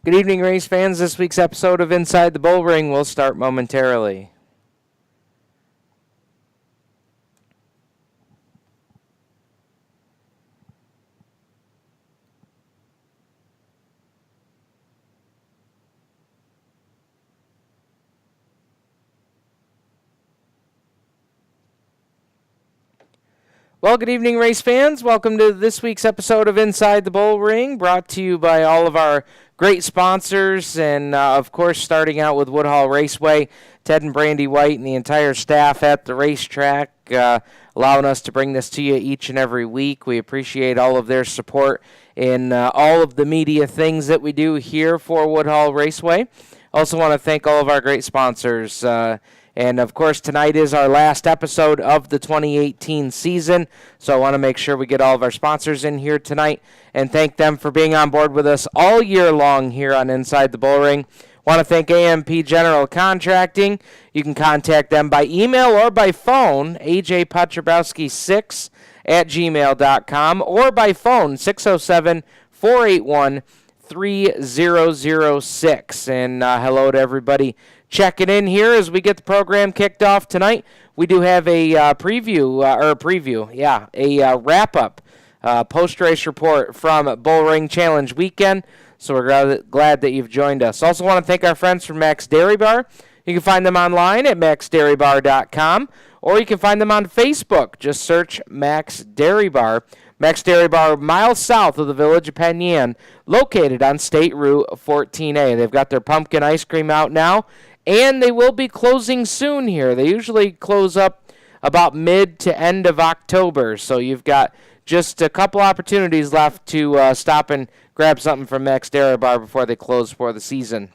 Good evening, race fans. This week's episode of Inside the Bullring will start momentarily. Well, good evening, race fans. Welcome to this week's episode of Inside the Bullring, brought to you by all of our great sponsors, and of course, starting out with Woodhull Raceway, Ted and Brandy White, and the entire staff at the racetrack, allowing us to bring this to you each and every week. We appreciate all of their support in all of the media things that we do here for Woodhull Raceway. Also want to thank all of our great sponsors. And, of course, tonight is our last episode of the 2018 season, so I want to make sure we get all of our sponsors in here tonight and thank them for being on board with us all year long here on Inside the Bullring. Want to thank AMP General Contracting. You can contact them by email or by phone, ajpotrobowski6@gmail.com, or by phone, 607-481-3006. And hello to everybody checking in here as we get the program kicked off tonight. We do have a wrap-up, post-race report from Bullring Challenge Weekend, so we're glad that you've joined us. Also want to thank our friends from Max Dairy Bar. You can find them online at maxdairybar.com, or you can find them on Facebook. Just search Max Dairy Bar. Max Dairy Bar, miles south of the village of Penn Yan, located on State Route 14A. They've got their pumpkin ice cream out now, and they will be closing soon here. They usually close up about mid to end of October, so you've got just a couple opportunities left to stop and grab something from Max Dairy Bar before they close for the season.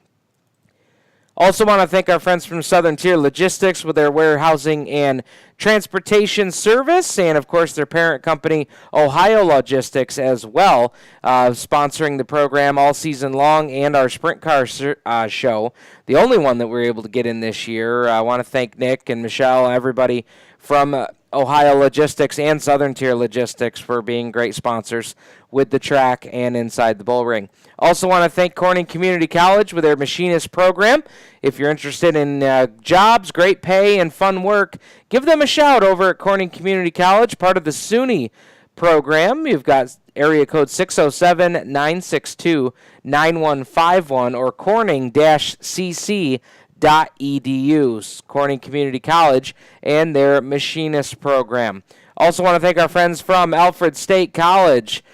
Also want to thank our friends from Southern Tier Logistics with their warehousing and transportation service, and of course their parent company, Ohio Logistics, as well, sponsoring the program all season long, and our sprint car show, the only one that we were able to get in this year. I want to thank Nick and Michelle, everybody from Ohio Logistics and Southern Tier Logistics for being great sponsors with the track and Inside the Bullring. Also want to thank Corning Community College with their machinist program. If you're interested in jobs, great pay, and fun work, give them a shout over at Corning Community College, part of the SUNY program. You've got area code 607-962-9151 or corning-cc.edu, Corning Community College, and their machinist program. Also want to thank our friends from Alfred State College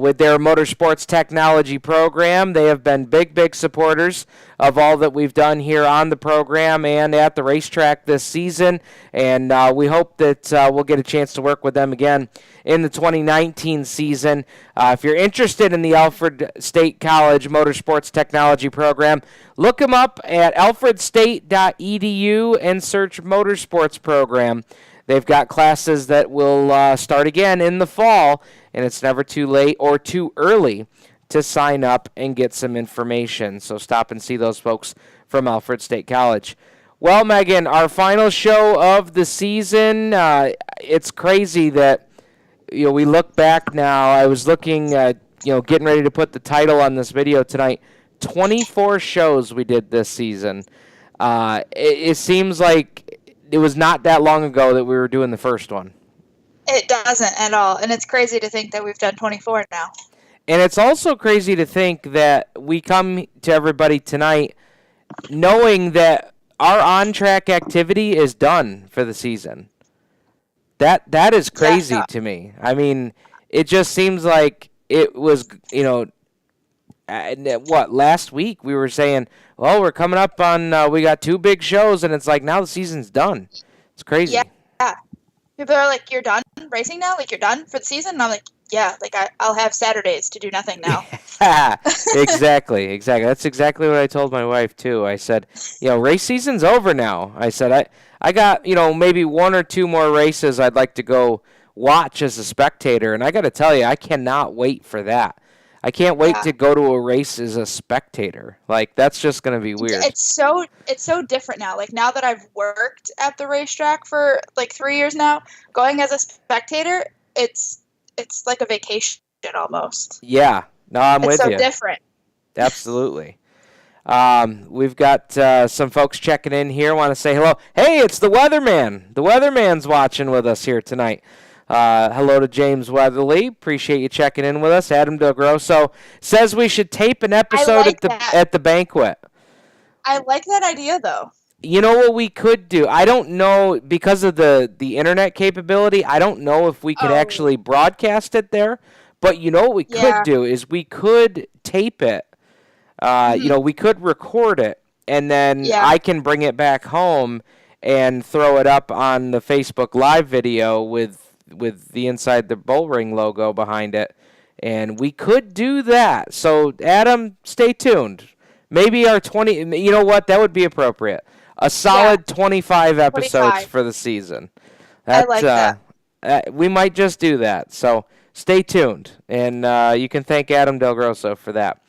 with their motorsports technology program. They have been big supporters of all that we've done here on the program and at the racetrack this season, and we hope that we'll get a chance to work with them again in the 2019 season. If you're interested in the Alfred State College Motorsports Technology Program, look them up at alfredstate.edu and search Motorsports Program. They've got classes that will start again in the fall, and it's never too late or too early to sign up and get some information. So stop and see those folks from Alfred State College. Well, Megan, our final show of the season, it's crazy that we look back now. I was looking, getting ready to put the title on this video tonight. 24 shows we did this season. It seems like it was not that long ago that we were doing the first one. It doesn't at all, and it's crazy to think that we've done 24 now. And it's also crazy to think that we come to everybody tonight knowing that our on-track activity is done for the season. That is crazy to me. I mean, it just seems like it was, last week we were saying, well, we're coming up on, we got 2 big shows, and it's like now the season's done. It's crazy. Yeah. People are like, you're done racing now? Like, you're done for the season? And I'm like, yeah, like I'll have Saturdays to do nothing now. Exactly. That's exactly what I told my wife, too. I said, race season's over now. I said, I got, maybe 1 or 2 more races I'd like to go watch as a spectator, and I got to tell you, I cannot wait for that. I can't wait to go to a race as a spectator. Like, that's just going to be weird. It's so different now. Like, now that I've worked at the racetrack for like 3 years now, going as a spectator, it's like a vacation almost. Yeah. No, I'm with you. It's so different. Absolutely. We've got some folks checking in here. Want to say hello. Hey, it's the Weatherman. The Weatherman's watching with us here tonight. Hello to James Weatherly. Appreciate you checking in with us. Adam Del Grosso says we should tape an episode at the banquet. I like that idea, though. You know what we could do? I don't know, because of the internet capability, I don't know if we could actually broadcast it there. But you know what we could do is we could tape it. We could record it, and then I can bring it back home and throw it up on the Facebook Live video with the inside the Bullring logo behind it, and we could do that. So, Adam, stay tuned. Maybe our 20, you know what, that would be appropriate. A solid 25 episodes for the season. I like that. We might just do that, so stay tuned, and you can thank Adam Del Grosso for that.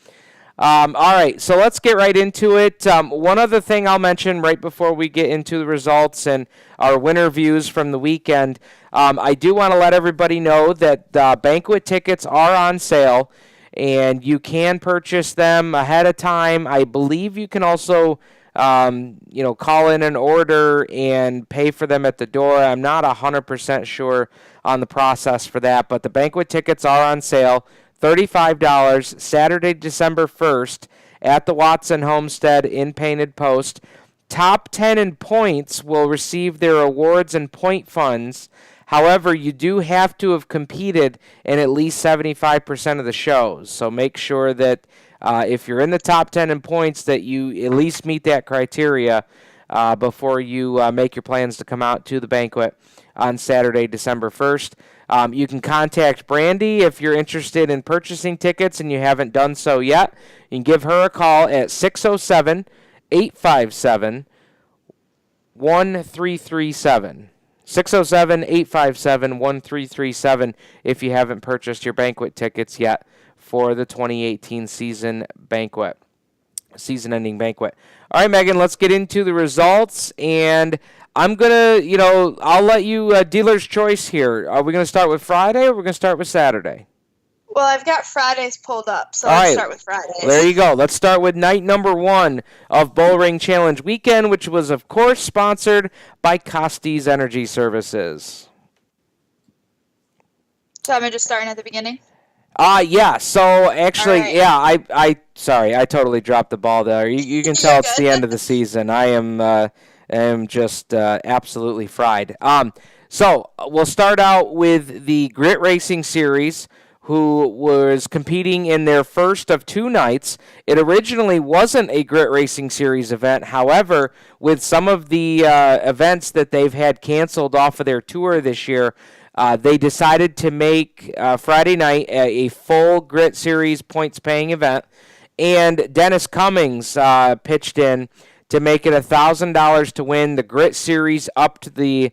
All right, so let's get right into it. One other thing I'll mention right before we get into the results and our winner views from the weekend, I do want to let everybody know that banquet tickets are on sale, and you can purchase them ahead of time. I believe you can also call in an order and pay for them at the door. I'm not 100% sure on the process for that, but the banquet tickets are on sale. $35, Saturday, December 1st, at the Watson Homestead in Painted Post. Top 10 in points will receive their awards and point funds. However, you do have to have competed in at least 75% of the shows. So make sure that if you're in the top 10 in points, that you at least meet that criteria before you make your plans to come out to the banquet on Saturday, December 1st. You can contact Brandy if you're interested in purchasing tickets and you haven't done so yet. You can give her a call at 607-857-1337. 607-857-1337 if you haven't purchased your banquet tickets yet for the 2018 season-ending banquet. All right, Megan, let's get into the results, and I'm going to, I'll let you dealer's choice here. Are we going to start with Friday or are we going to start with Saturday? Well, I've got Fridays pulled up, so let's start with Fridays. There you go. Let's start with night number 1 of Bullring Challenge Weekend, which was, of course, sponsored by Costy's Energy Services. So am I just starting at the beginning? Yeah. So actually, right. I sorry, I totally dropped the ball there. You can tell it's the end of the season. I am just absolutely fried. So we'll start out with the Grit Racing Series, who was competing in their first of 2 nights. It originally wasn't a Grit Racing Series event. However, with some of the events that they've had canceled off of their tour this year, they decided to make Friday night a full Grit Series points-paying event, and Dennis Cummings pitched in to make it $1,000 to win the Grit Series, up to the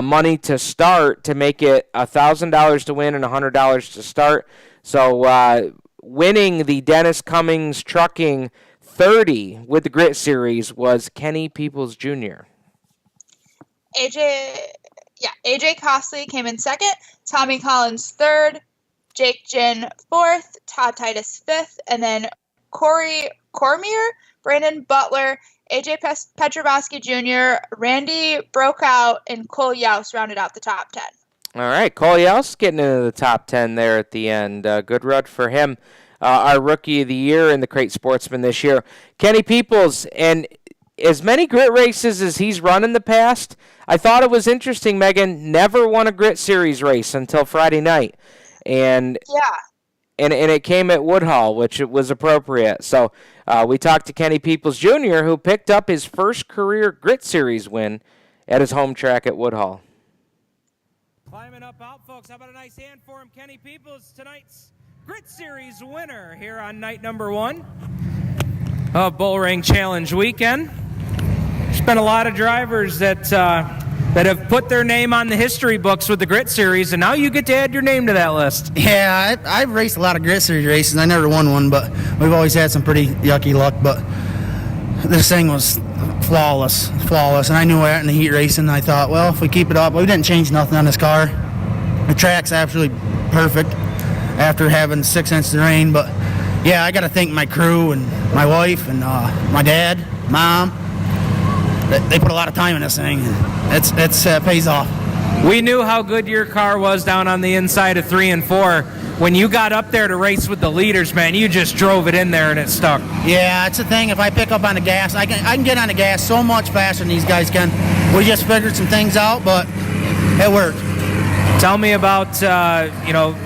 money to start to make it $1,000 to win and $100 to start. So winning the Dennis Cummings Trucking 30 with the Grit Series was Kenny Peoples Jr. AJ Costley came in second, Tommy Collins third, Jake Ginn fourth, Todd Titus fifth, and then Corey Cormier, Brandon Butler, AJ Petrobosky Jr., Randy Brokout, and Cole Yaus rounded out the top 10. All right, Cole Yaus getting into the top 10 there at the end. Good run for him. Our Rookie of the Year and the Crate Sportsman this year. Kenny Peoples, and as many grit races as he's run in the past, I thought it was interesting, Megan, never won a Grit Series race until Friday night. And it came at Woodhull, which was appropriate. So we talked to Kenny Peoples Jr., who picked up his first career Grit Series win at his home track at Woodhull. Climbing up out, folks. How about a nice hand for him? Kenny Peoples, tonight's Grit Series winner here on night number 1 of Bullring Challenge Weekend. There's been a lot of drivers that have put their name on the history books with the Grit Series, and now you get to add your name to that list. Yeah, I've raced a lot of Grit Series races. I never won one, but we've always had some pretty yucky luck. But this thing was flawless. And I knew that in the heat racing. I thought, well, if we keep it up, we didn't change nothing on this car. The track's absolutely perfect after having 6 inches of rain, but Yeah, I got to thank my crew and my wife and my dad, mom. They put a lot of time in this thing. It pays off. We knew how good your car was down on the inside of 3 and 4. When you got up there to race with the leaders, man, you just drove it in there and it stuck. Yeah, it's the thing. If I pick up on the gas, I can get on the gas so much faster than these guys can. We just figured some things out, but it worked. Tell me about,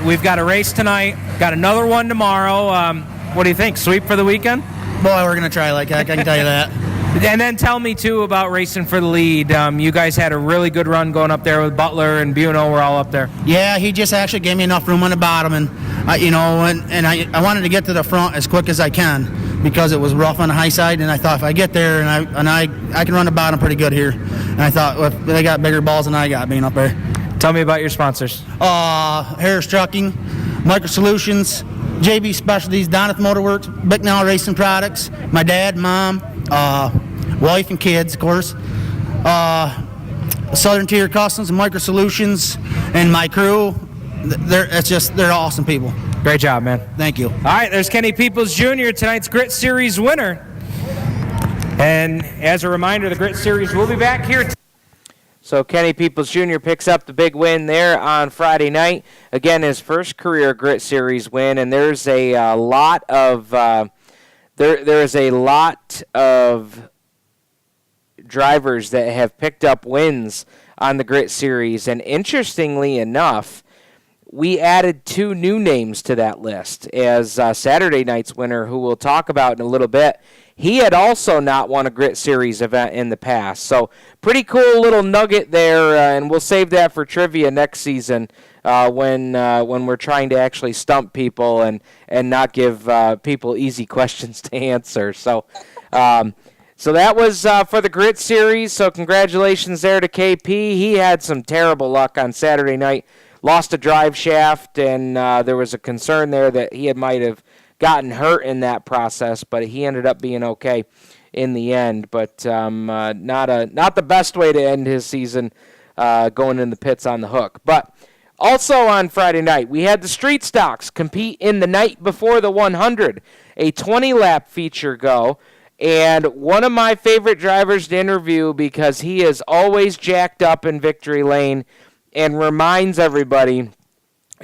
we've got a race tonight, got another one tomorrow. What do you think? Sweep for the weekend? Boy, we're going to try like heck, I can tell you that. And then tell me, too, about racing for the lead. You guys had a really good run going up there with Butler and Buno were all up there. Yeah, he just actually gave me enough room on the bottom. And, I wanted to get to the front as quick as I can because it was rough on the high side. And I thought if I get there and I can run the bottom pretty good here. And I thought, well, they got bigger balls than I got being up there. Tell me about your sponsors. Harris Trucking, Micro Solutions, JB Specialties, Doneth Motorworks, Bicknell Racing Products, my dad, mom, wife and kids, of course, Southern Tier Customs and Micro Solutions, and my crew. They're awesome people. Great job, man. Thank you. All right, there's Kenny Peoples Jr., tonight's Grit Series winner. And as a reminder, the Grit Series will be back here. So Kenny Peoples Jr. picks up the big win there on Friday night. Again, his first career Grit Series win, and there's a lot of there is a lot of drivers that have picked up wins on the Grit Series, and interestingly enough, we added 2 new names to that list as Saturday night's winner, who we'll talk about in a little bit. He had also not won a Grit Series event in the past. So pretty cool little nugget there, and we'll save that for trivia next season when we're trying to actually stump people and not give people easy questions to answer. So so that was for the Grit Series. So congratulations there to KP. He had some terrible luck on Saturday night. Lost a drive shaft, and there was a concern there that he might have gotten hurt in that process, but he ended up being okay in the end. But not the best way to end his season, going in the pits on the hook. But also on Friday night, we had the Street Stocks compete in the night before the 100, a 20-lap feature go. And one of my favorite drivers to interview because he is always jacked up in victory lane and reminds everybody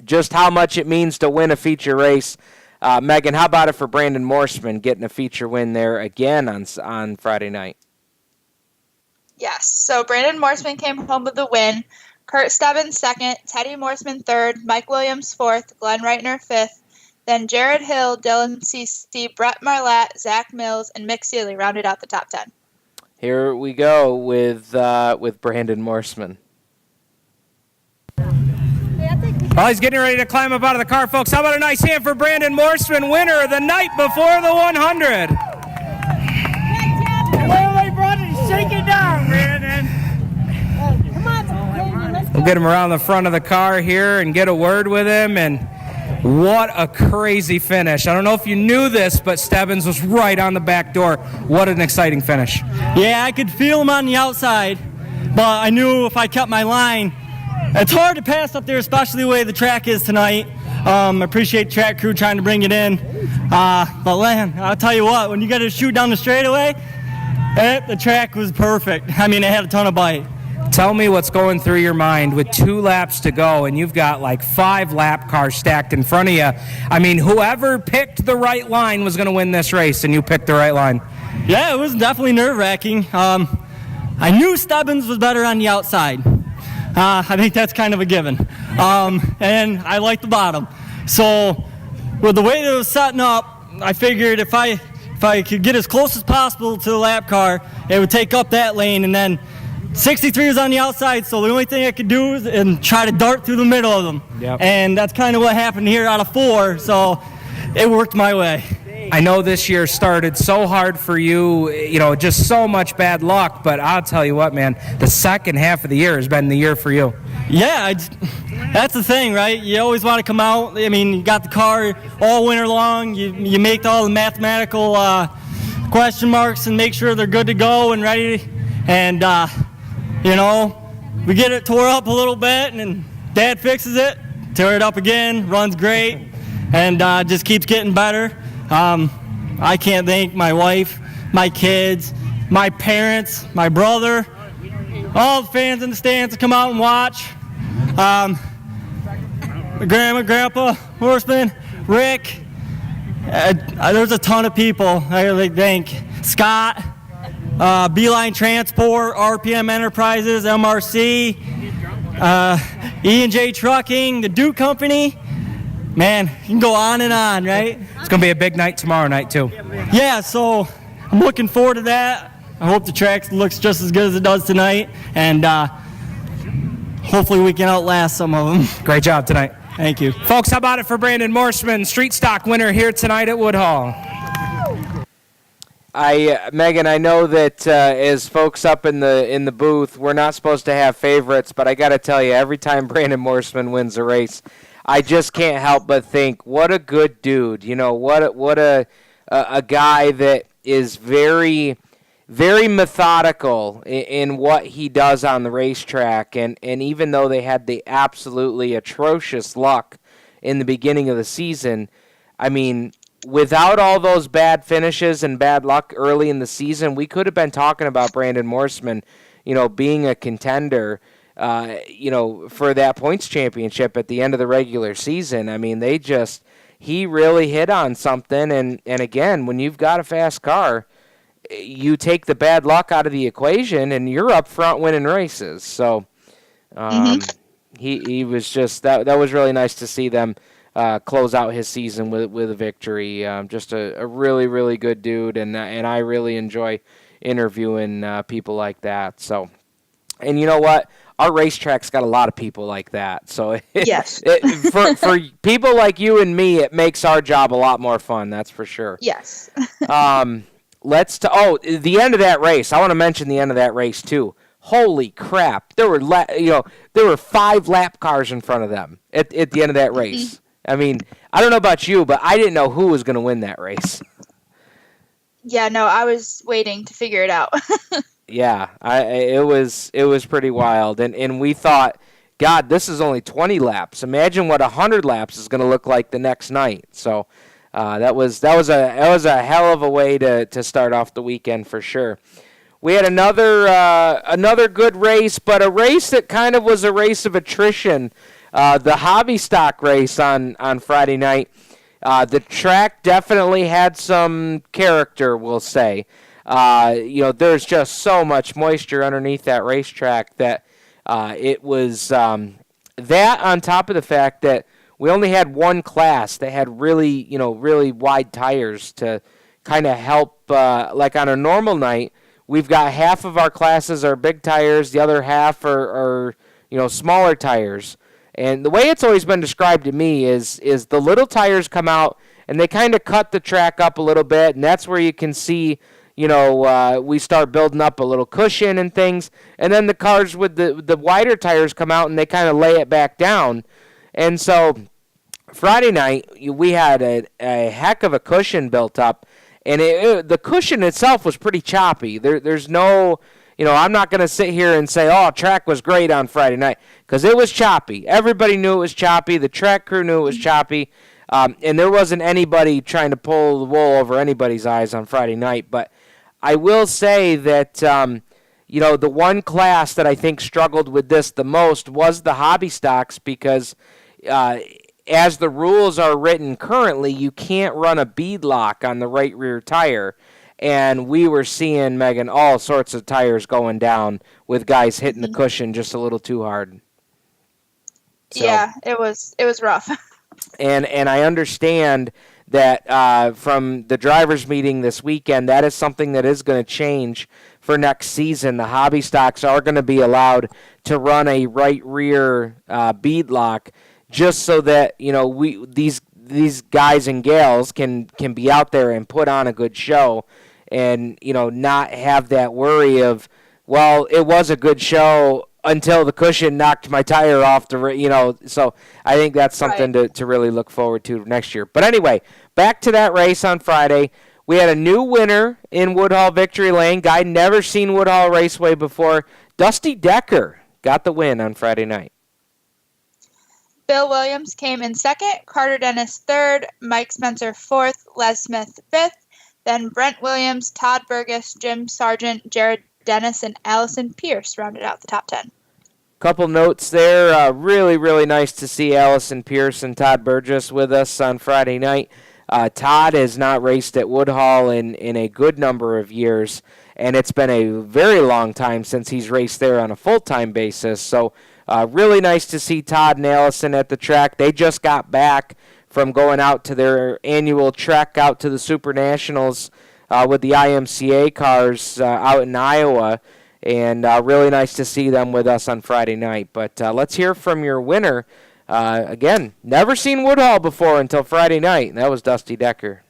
just how much it means to win a feature race. Megan, how about it for Brandon Morseman getting a feature win there again on Friday night? Yes, so Brandon Morseman came home with the win. Kurt Stebbins second, Teddy Morseman third, Mike Williams fourth, Glenn Reitner fifth. Then Jared Hill, Dylan Cece, Brett Marlette, Zach Mills, and Mick Seeley rounded out the top 10. Here we go with Brandon Morseman. Well, he's getting ready to climb up out of the car, folks. How about a nice hand for Brandon Morseman, winner the night before the 100. Well, brother, shake it down, Brandon. Come on, We'll get him around the front of the car here and get a word with him. And what a crazy finish. I don't know if you knew this, but Stebbins was right on the back door. What an exciting finish. Yeah, I could feel him on the outside, but I knew if I kept my line, it's hard to pass up there, especially the way the track is tonight. I appreciate the track crew trying to bring it in. But, man, I'll tell you what, when you got to shoot down the straightaway, the track was perfect. I mean, it had a ton of bite. Tell me what's going through your mind with 2 laps to go, and you've got like 5 lap cars stacked in front of you. I mean, whoever picked the right line was going to win this race, and you picked the right line. Yeah, it was definitely nerve-wracking. I knew Stebbins was better on the outside. I think that's kind of a given. And I like the bottom. So with the way that it was setting up, I figured if I could get as close as possible to the lap car, it would take up that lane. And then 63 was on the outside, so the only thing I could do is try to dart through the middle of them. Yep. And that's kind of what happened here out of 4, so it worked my way. I know this year started so hard for you, just so much bad luck, but I'll tell you what, man, the second half of the year has been the year for you. Yeah, that's the thing, right? You always want to come out. I mean, you got the car all winter long. You make all the mathematical question marks and make sure they're good to go and ready. And, we get it tore up a little bit, and then Dad fixes it, tear it up again, runs great, and just keeps getting better. I can't thank my wife, my kids, my parents, my brother, all the fans in the stands to come out and watch. My grandma, grandpa, horseman, Rick. There's a ton of people I really thank. Scott, Beeline Transport, RPM Enterprises, MRC, E&J Trucking, the Duke Company. Man, you can go on and on, right? It's going to be a big night tomorrow night, too. Yeah, so I'm looking forward to that. I hope the track looks just as good as it does tonight, and hopefully we can outlast some of them. Great job tonight. Thank you. Folks, how about it for Brandon Morseman, street stock winner here tonight at Woodhull. Megan, I know that as folks up in the booth, we're not supposed to have favorites, but I got to tell you, every time Brandon Morseman wins a race, I just can't help but think, what a good dude. You know, what a guy that is very, very methodical in what he does on the racetrack. And even though they had the absolutely atrocious luck in the beginning of the season, I mean, without all those bad finishes and bad luck early in the season, we could have been talking about Brandon Morseman, you know, being a contender, you know, for that points championship at the end of the regular season. I mean, he really hit on something. And again, when you've got a fast car, you take the bad luck out of the equation and you're up front winning races. So he was just, that was really nice to see them close out his season with a victory. Just a really, really good dude, and I really enjoy interviewing people like that. So, and you know what? Our racetrack's got a lot of people like that. So Yes. For people like you and me, it makes our job a lot more fun. That's for sure. Yes. The end of that race. I want to mention the end of that race too. Holy crap! There were 5 lap cars in front of them at the end of that race. I mean, I don't know about you, but I didn't know who was going to win that race. Yeah, no, I was waiting to figure it out. Yeah, it was pretty wild, and we thought, God, this is only 20 laps. Imagine what 100 laps is going to look like the next night. So that was a hell of a way to start off the weekend for sure. We had another good race, but a race that kind of was a race of attrition. The hobby stock race on Friday night. The track definitely had some character, we'll say. There's just so much moisture underneath that racetrack that it was that on top of the fact that we only had one class that had really wide tires to kind of help. Like on a normal night, we've got half of our classes are big tires, the other half are smaller tires. And the way it's always been described to me is the little tires come out and they kind of cut the track up a little bit, and that's where you can see, we start building up a little cushion and things. And then the cars with the wider tires come out and they kind of lay it back down. And so Friday night we had a heck of a cushion built up, and the cushion itself was pretty choppy. There's no. I'm not going to sit here and say, track was great on Friday night, because it was choppy. Everybody knew it was choppy. The track crew knew it was choppy. And there wasn't anybody trying to pull the wool over anybody's eyes on Friday night. But I will say that, the one class that I think struggled with this the most was the hobby stocks, because as the rules are written currently, you can't run a bead lock on the right rear tire. And we were seeing, Megan, all sorts of tires going down with guys hitting the cushion just a little too hard. So, yeah, it was rough. And I understand that from the drivers' meeting this weekend, that is something that is going to change for next season. The hobby stocks are going to be allowed to run a right rear bead lock, just so that these guys and gals can be out there and put on a good show, and not have that worry of, well, it was a good show until the cushion knocked my tire off the so I think that's something to really look forward to next year. But anyway, back to that race on Friday. We had a new winner in Woodhull Victory Lane. Guy never seen Woodhull Raceway before. Dusty Decker got the win on Friday night. Bill Williams came in second, Carter Dennis third, Mike Spencer fourth, Les Smith fifth, then Brent Williams, Todd Burgess, Jim Sargent, Jared Dennis, and Allison Pierce rounded out the top 10. Couple notes there. Really, really nice to see Allison Pierce and Todd Burgess with us on Friday night. Todd has not raced at Woodhull in a good number of years, and it's been a very long time since he's raced there on a full-time basis. So really nice to see Todd and Allison at the track. They just got back from going out to their annual trek out to the Super Nationals with the IMCA cars out in Iowa. And really nice to see them with us on Friday night. But let's hear from your winner. Again, never seen Woodhull before until Friday night, and that was Dusty Decker.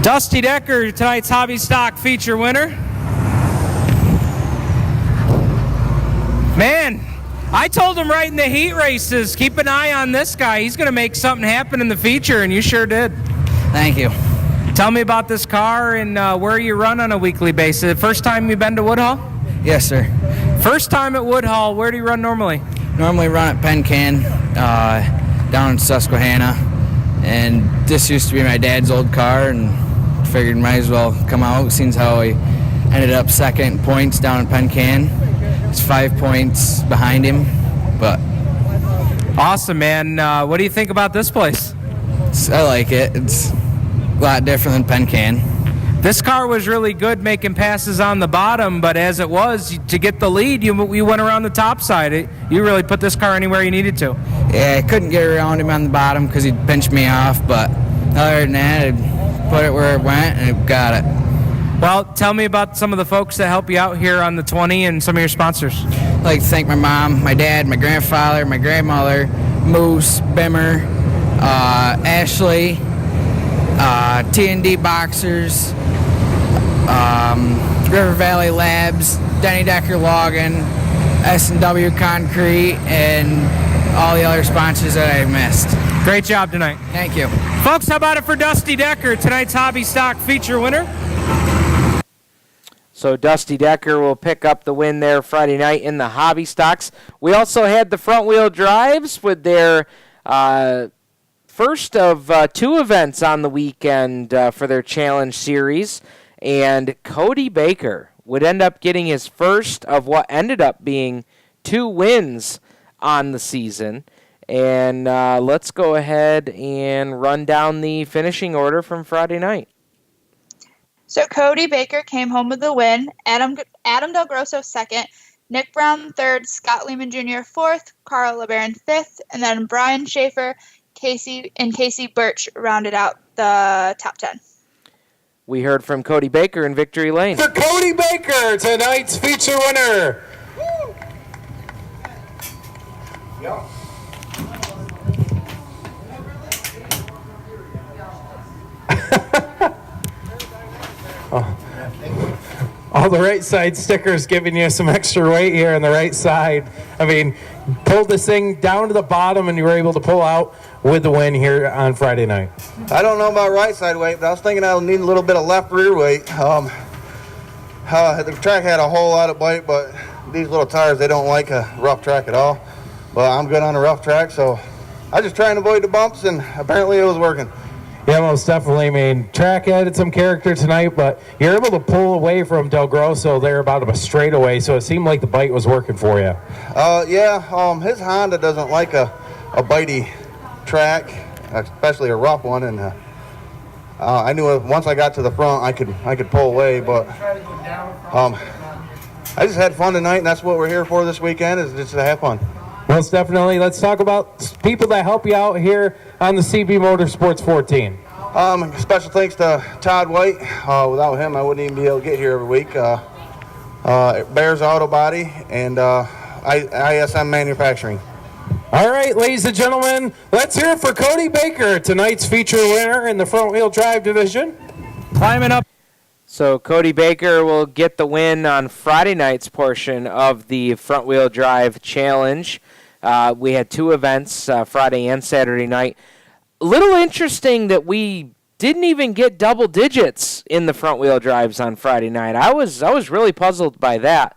Dusty Decker, tonight's Hobby Stock feature winner. Man, I told him right in the heat races, keep an eye on this guy. He's going to make something happen in the feature, and you sure did. Thank you. Tell me about this car and where you run on a weekly basis. First time you've been to Woodhull? Yes, sir. First time at Woodhull, where do you run normally? Normally run at Penn Can down in Susquehanna. And this used to be my dad's old car, and figured might as well come out, since how he ended up second in points down in Penn Can. It's 5 points behind him, but... Awesome, man. What do you think about this place? I like it. It's a lot different than Penn Can. This car was really good making passes on the bottom, but as it was, to get the lead, you went around the top side. You really put this car anywhere you needed to. Yeah, I couldn't get around him on the bottom because he'd pinched me off, but other than that, I put it where it went, and it got it. Well, tell me about some of the folks that help you out here on the 20 and some of your sponsors. I'd like to thank my mom, my dad, my grandfather, my grandmother, Moose, Bimmer, Ashley, T&D Boxers, River Valley Labs, Denny Decker Logging, S&W Concrete, and all the other sponsors that I missed. Great job tonight. Thank you. Folks, how about it for Dusty Decker, tonight's Hobby Stock feature winner? So Dusty Decker will pick up the win there Friday night in the Hobby Stocks. We also had the front-wheel drives with their first of two events on the weekend for their challenge series. And Cody Baker would end up getting his first of what ended up being 2 wins on the season. And let's go ahead and run down the finishing order from Friday night. So Cody Baker came home with the win, Adam Del Grosso second, Nick Brown third, Scott Lehman Jr. fourth, Carl LeBaron fifth, and then Brian Schaefer Casey Birch rounded out the top 10. We heard from Cody Baker in Victory Lane. For Cody Baker, tonight's feature winner. Yep. All the right side stickers giving you some extra weight here on the right side. I mean, pulled this thing down to the bottom and you were able to pull out with the win here on Friday night. I don't know about right side weight, but I was thinking I'll need a little bit of left rear weight. The track had a whole lot of bite, but these little tires, they don't like a rough track at all. But I'm good on a rough track, so I just try and avoid the bumps, and apparently it was working. Yeah, most definitely. I mean, track added some character tonight, but you're able to pull away from Del Grosso there about a straightaway, so it seemed like the bite was working for you. His Honda doesn't like a bitey track, especially a rough one, and I knew once I got to the front, I could pull away, but I just had fun tonight, and that's what we're here for this weekend, is just to have fun. Most definitely. Let's talk about people that help you out here on the CB Motorsports 14. Special thanks to Todd White. Without him, I wouldn't even be able to get here every week. Bears Auto Body and ISM Manufacturing. All right, ladies and gentlemen, let's hear it for Cody Baker, tonight's feature winner in the front-wheel drive division. Climbing up. So Cody Baker will get the win on Friday night's portion of the front-wheel drive challenge. We had 2 events, Friday and Saturday night. A little interesting that we didn't even get double digits in the front-wheel drives on Friday night. I was really puzzled by that.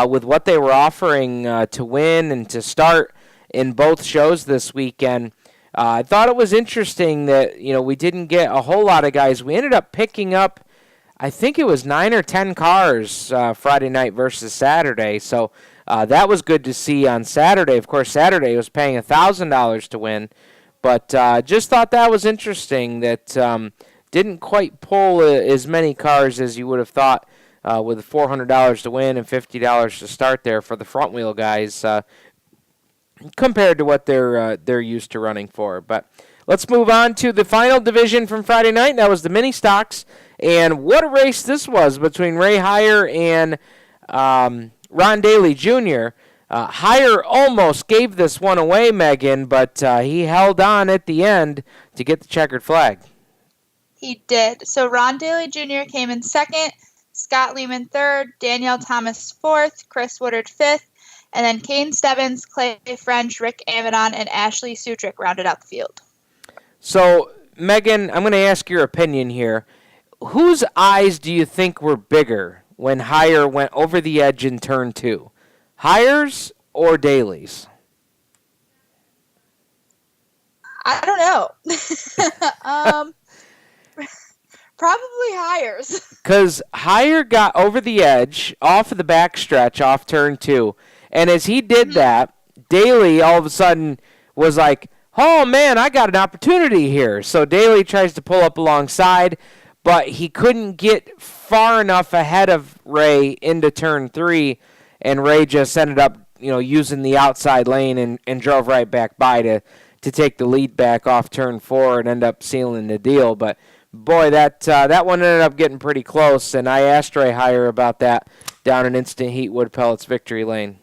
with what they were offering to win and to start in both shows this weekend. I thought it was interesting that, we didn't get a whole lot of guys. We ended up picking up, I think it was 9 or 10 cars Friday night versus Saturday. So that was good to see on Saturday. Of course, Saturday was paying $1,000 to win. But just thought that was interesting that didn't quite pull as many cars as you would have thought with $400 to win and $50 to start there for the front wheel guys compared to what they're used to running for. But let's move on to the final division from Friday night. That was the mini stocks, and what a race this was between Ray Heyer and Ron Daly Jr. Heyer almost gave this one away, Megan, but he held on at the end to get the checkered flag. He did. So Ron Daly Jr. came in second, Scott Lehman third, Danielle Thomas fourth, Chris Woodard fifth, and then Kane Stebbins, Clay French, Rick Avedon, and Ashley Sutrick rounded out the field. So, Megan, I'm going to ask your opinion here. Whose eyes do you think were bigger when Heyer went over the edge in turn 2? Heyer's or Daly's? I don't know. Probably Heyer's. Because Heyer got over the edge off of the backstretch off turn 2. And as he did that, Daly all of a sudden was like, oh, man, I got an opportunity here. So Daly tries to pull up alongside, but he couldn't get far enough ahead of Ray into turn 3, and Ray just ended up using the outside lane and drove right back by to take the lead back off turn 4 and end up sealing the deal. But, boy, that one ended up getting pretty close, and I asked Ray Heyer about that down in Instant Heat Wood Pellets Victory Lane.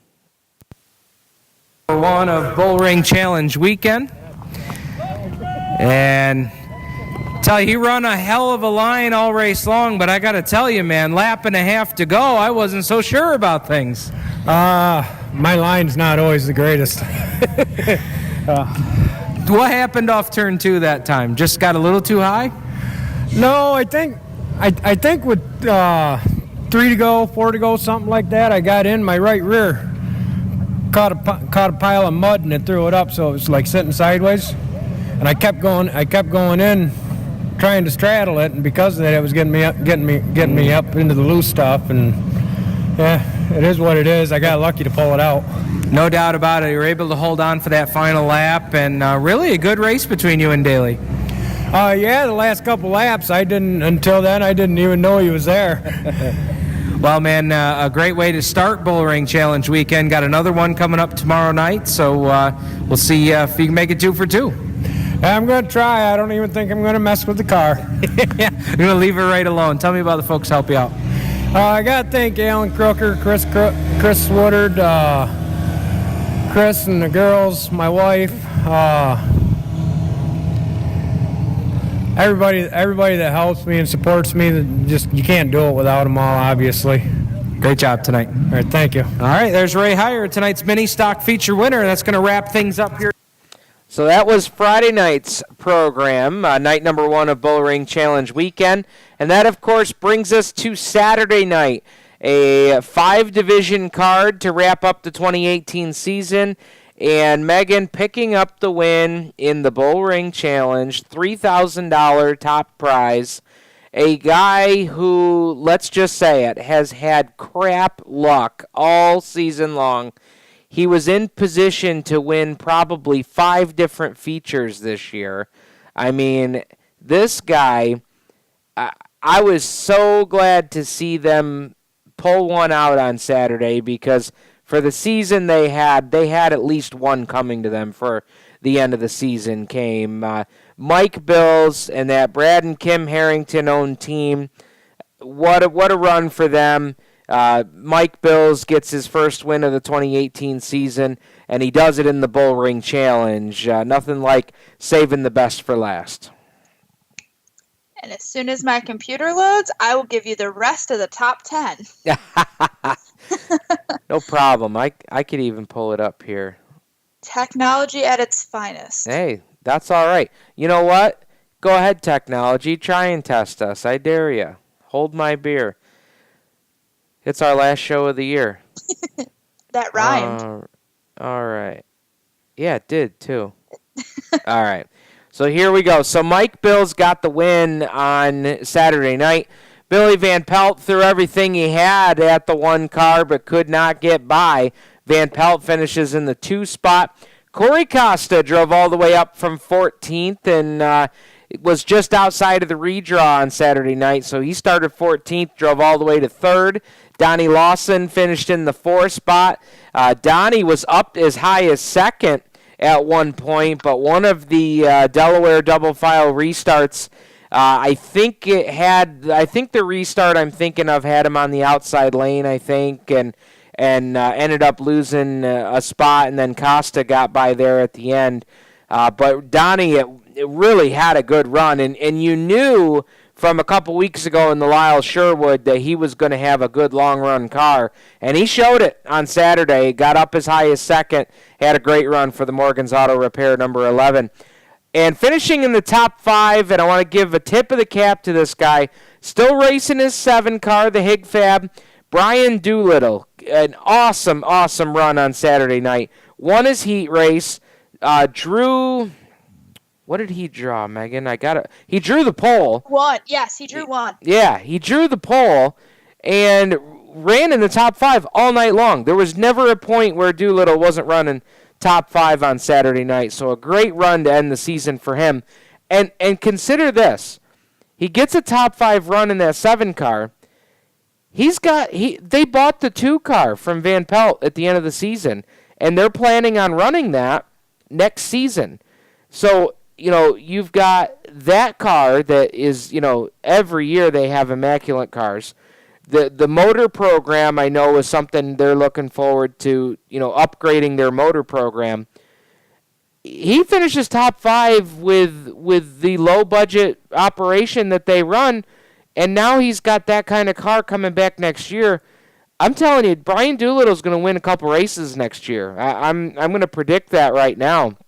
One of Bullring Challenge Weekend. And tell you, he run a hell of a line all race long, but I got to tell you, man, lap and a half to go, I wasn't so sure about things. My line's not always the greatest. What happened off turn 2 that time? Just got a little too high? No, I think with 3 to go, 4 to go, something like that, I got in my right rear. Caught a pile of mud and it threw it up, so it was like sitting sideways. And I kept going in, trying to straddle it, and because of that, it was getting me up into the loose stuff. And yeah, it is what it is. I got lucky to pull it out. No doubt about it. You were able to hold on for that final lap, and really a good race between you and Daly. Yeah, the last couple laps, until then, I didn't even know he was there. Well, man, a great way to start Bullring Challenge Weekend. Got another one coming up tomorrow night, so we'll see if you can make it 2 for 2. I'm going to try. I don't even think I'm going to mess with the car. Yeah, I'm going to leave her right alone. Tell me about the folks help you out. I got to thank Alan Crooker, Chris Woodard, Chris and the girls, my wife, everybody that helps me and supports me. You can't do it without them all, obviously. Great job tonight. All right, thank you. All right, there's Ray Heyer, tonight's mini stock feature winner. That's going to wrap things up here. So that was Friday night's program, night number 1 of Bullring Challenge Weekend. And that, of course, brings us to Saturday night, a 5-division card to wrap up the 2018 season. And Megan picking up the win in the Bullring Challenge, $3,000 top prize. A guy who, let's just say it, has had crap luck all season long. He was in position to win probably 5 different features this year. I mean, this guy, I was so glad to see them pull one out on Saturday because for the season they had at least one coming to them for the end of the season came. Mike Bills and that Brad and Kim Harrington-owned team, what a run for them. Mike Bills gets his first win of the 2018 season, and he does it in the Bullring Challenge. Nothing like saving the best for last. And as soon as my computer loads, I will give you the rest of the top 10. No problem. I could even pull it up here. Technology at its finest. Hey, that's all right. You know what? Go ahead, technology. Try and test us. I dare you. Hold my beer. It's our last show of the year. That rhymed. All right. Yeah, it did too. All right. So here we go. So Mike Bills got the win on Saturday night. Billy Van Pelt threw everything he had at the one car but could not get by. Van Pelt finishes in the 2 spot. Corey Costa drove all the way up from 14th and was just outside of the redraw on Saturday night. So he started 14th, drove all the way to 3rd. Donnie Lawson finished in the 4 spot. Donnie was up as high as 2nd at one point, but one of the Delaware double file restarts, I think the restart I'm thinking of had him on the outside lane, I think, and ended up losing a spot, and then Costa got by there at the end. But Donnie it really had a good run, and you knew from a couple weeks ago in the Lyle Sherwood that he was going to have a good long-run car, and he showed it on Saturday. Got up as high as 2nd, had a great run for the Morgan's Auto Repair, number 11. And finishing in the top 5, and I want to give a tip of the cap to this guy, still racing his 7 car, the Hig Fab, Brian Doolittle. An awesome, awesome run on Saturday night. Won his heat race, drew... What did he draw, Megan? He drew the pole. One. Yes, he drew one. Yeah, he drew the pole and ran in the top 5 all night long. There was never a point where Doolittle wasn't running top 5 on Saturday night. So a great run to end the season for him. And consider this. He gets a top 5 run in that 7 car. They bought the 2 car from Van Pelt at the end of the season, and they're planning on running that next season. So you've got that car that is, every year they have immaculate cars. The motor program, I know, is something they're looking forward to, upgrading their motor program. He finishes top 5 with the low-budget operation that they run, and now he's got that kind of car coming back next year. I'm telling you, Brian Doolittle's going to win a couple races next year. I'm going to predict that right now.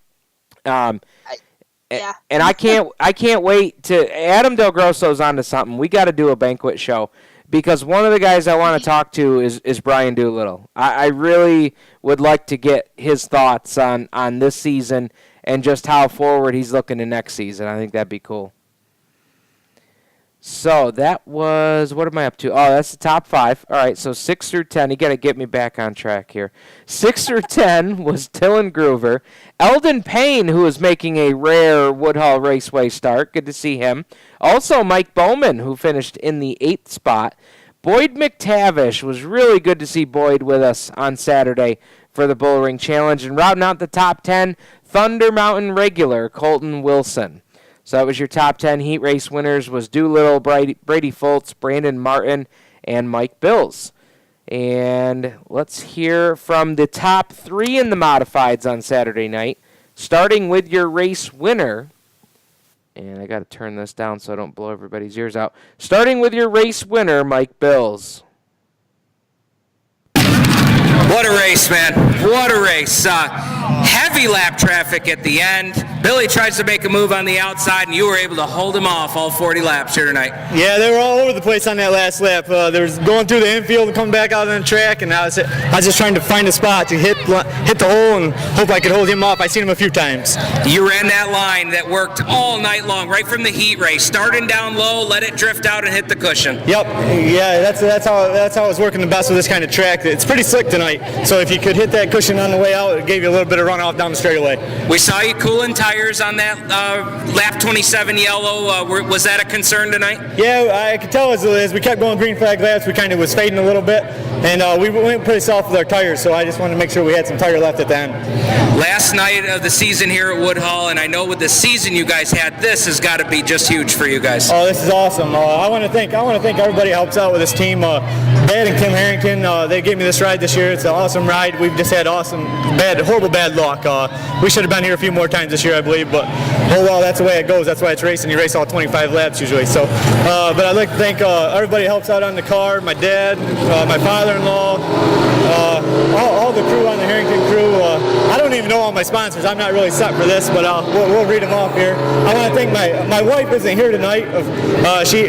Yeah. And I can't wait to. Adam Del Grosso's onto something. We got to do a banquet show because one of the guys I want to talk to is Brian Doolittle. I really would like to get his thoughts on this season and just how forward he's looking to next season. I think that'd be cool. So that was, what am I up to? Oh, that's the top 5. All right, so 6 through 10. You got to get me back on track here. 6 through 10 was Dylan Groover. Eldon Payne, who is making a rare Woodhull Raceway start. Good to see him. Also, Mike Bowman, who finished in the 8th spot. Boyd McTavish, was really good to see Boyd with us on Saturday for the Bullring Challenge. And rounding out the top 10, Thunder Mountain regular Colton Wilson. So that was your top 10 heat race winners was Doolittle, Brady Fultz, Brandon Martin, and Mike Bills. And let's hear from the top 3 in the modifieds on Saturday night, starting with your race winner. And I got to turn this down so I don't blow everybody's ears out. Starting with your race winner, Mike Bills. What a race, man. What a race. Heavy lap traffic at the end. Billy tries to make a move on the outside, and you were able to hold him off all 40 laps here tonight. Yeah, they were all over the place on that last lap. There was going through the infield and coming back out on the track, and I was just trying to find a spot to hit the hole and hope I could hold him off. I seen him a few times. You ran that line that worked all night long, right from the heat race. Starting down low, let it drift out and hit the cushion. Yep. Yeah, that's how I was working the best with this kind of track. It's pretty slick tonight, so if you could hit that cushion on the way out, it gave you a little bit of runoff down the straightaway. We saw you cooling tires on that lap 27 yellow. Was that a concern tonight? Yeah, I could tell as we kept going green flag laps, we kind of was fading a little bit, and we went pretty soft with our tires, so I just wanted to make sure we had some tire left at the end. Last night of the season here at Woodhull, and I know with the season you guys had, this has got to be just huge for you guys. Oh, this is awesome. I want to thank everybody who helps out with this team. Dad and Kim Harrington, they gave me this ride this year. It's an awesome ride. We've just had horrible bad luck. We should have been here a few more times this year, I believe, but oh well, that's the way it goes. That's why it's racing. You race all 25 laps usually. So, but I'd like to thank everybody who helps out on the car, my dad, my father-in-law, all the crew on the Harrington crew. I don't even know all my sponsors. I'm not really set for this, but we'll read them off here. I want to thank my wife isn't here tonight.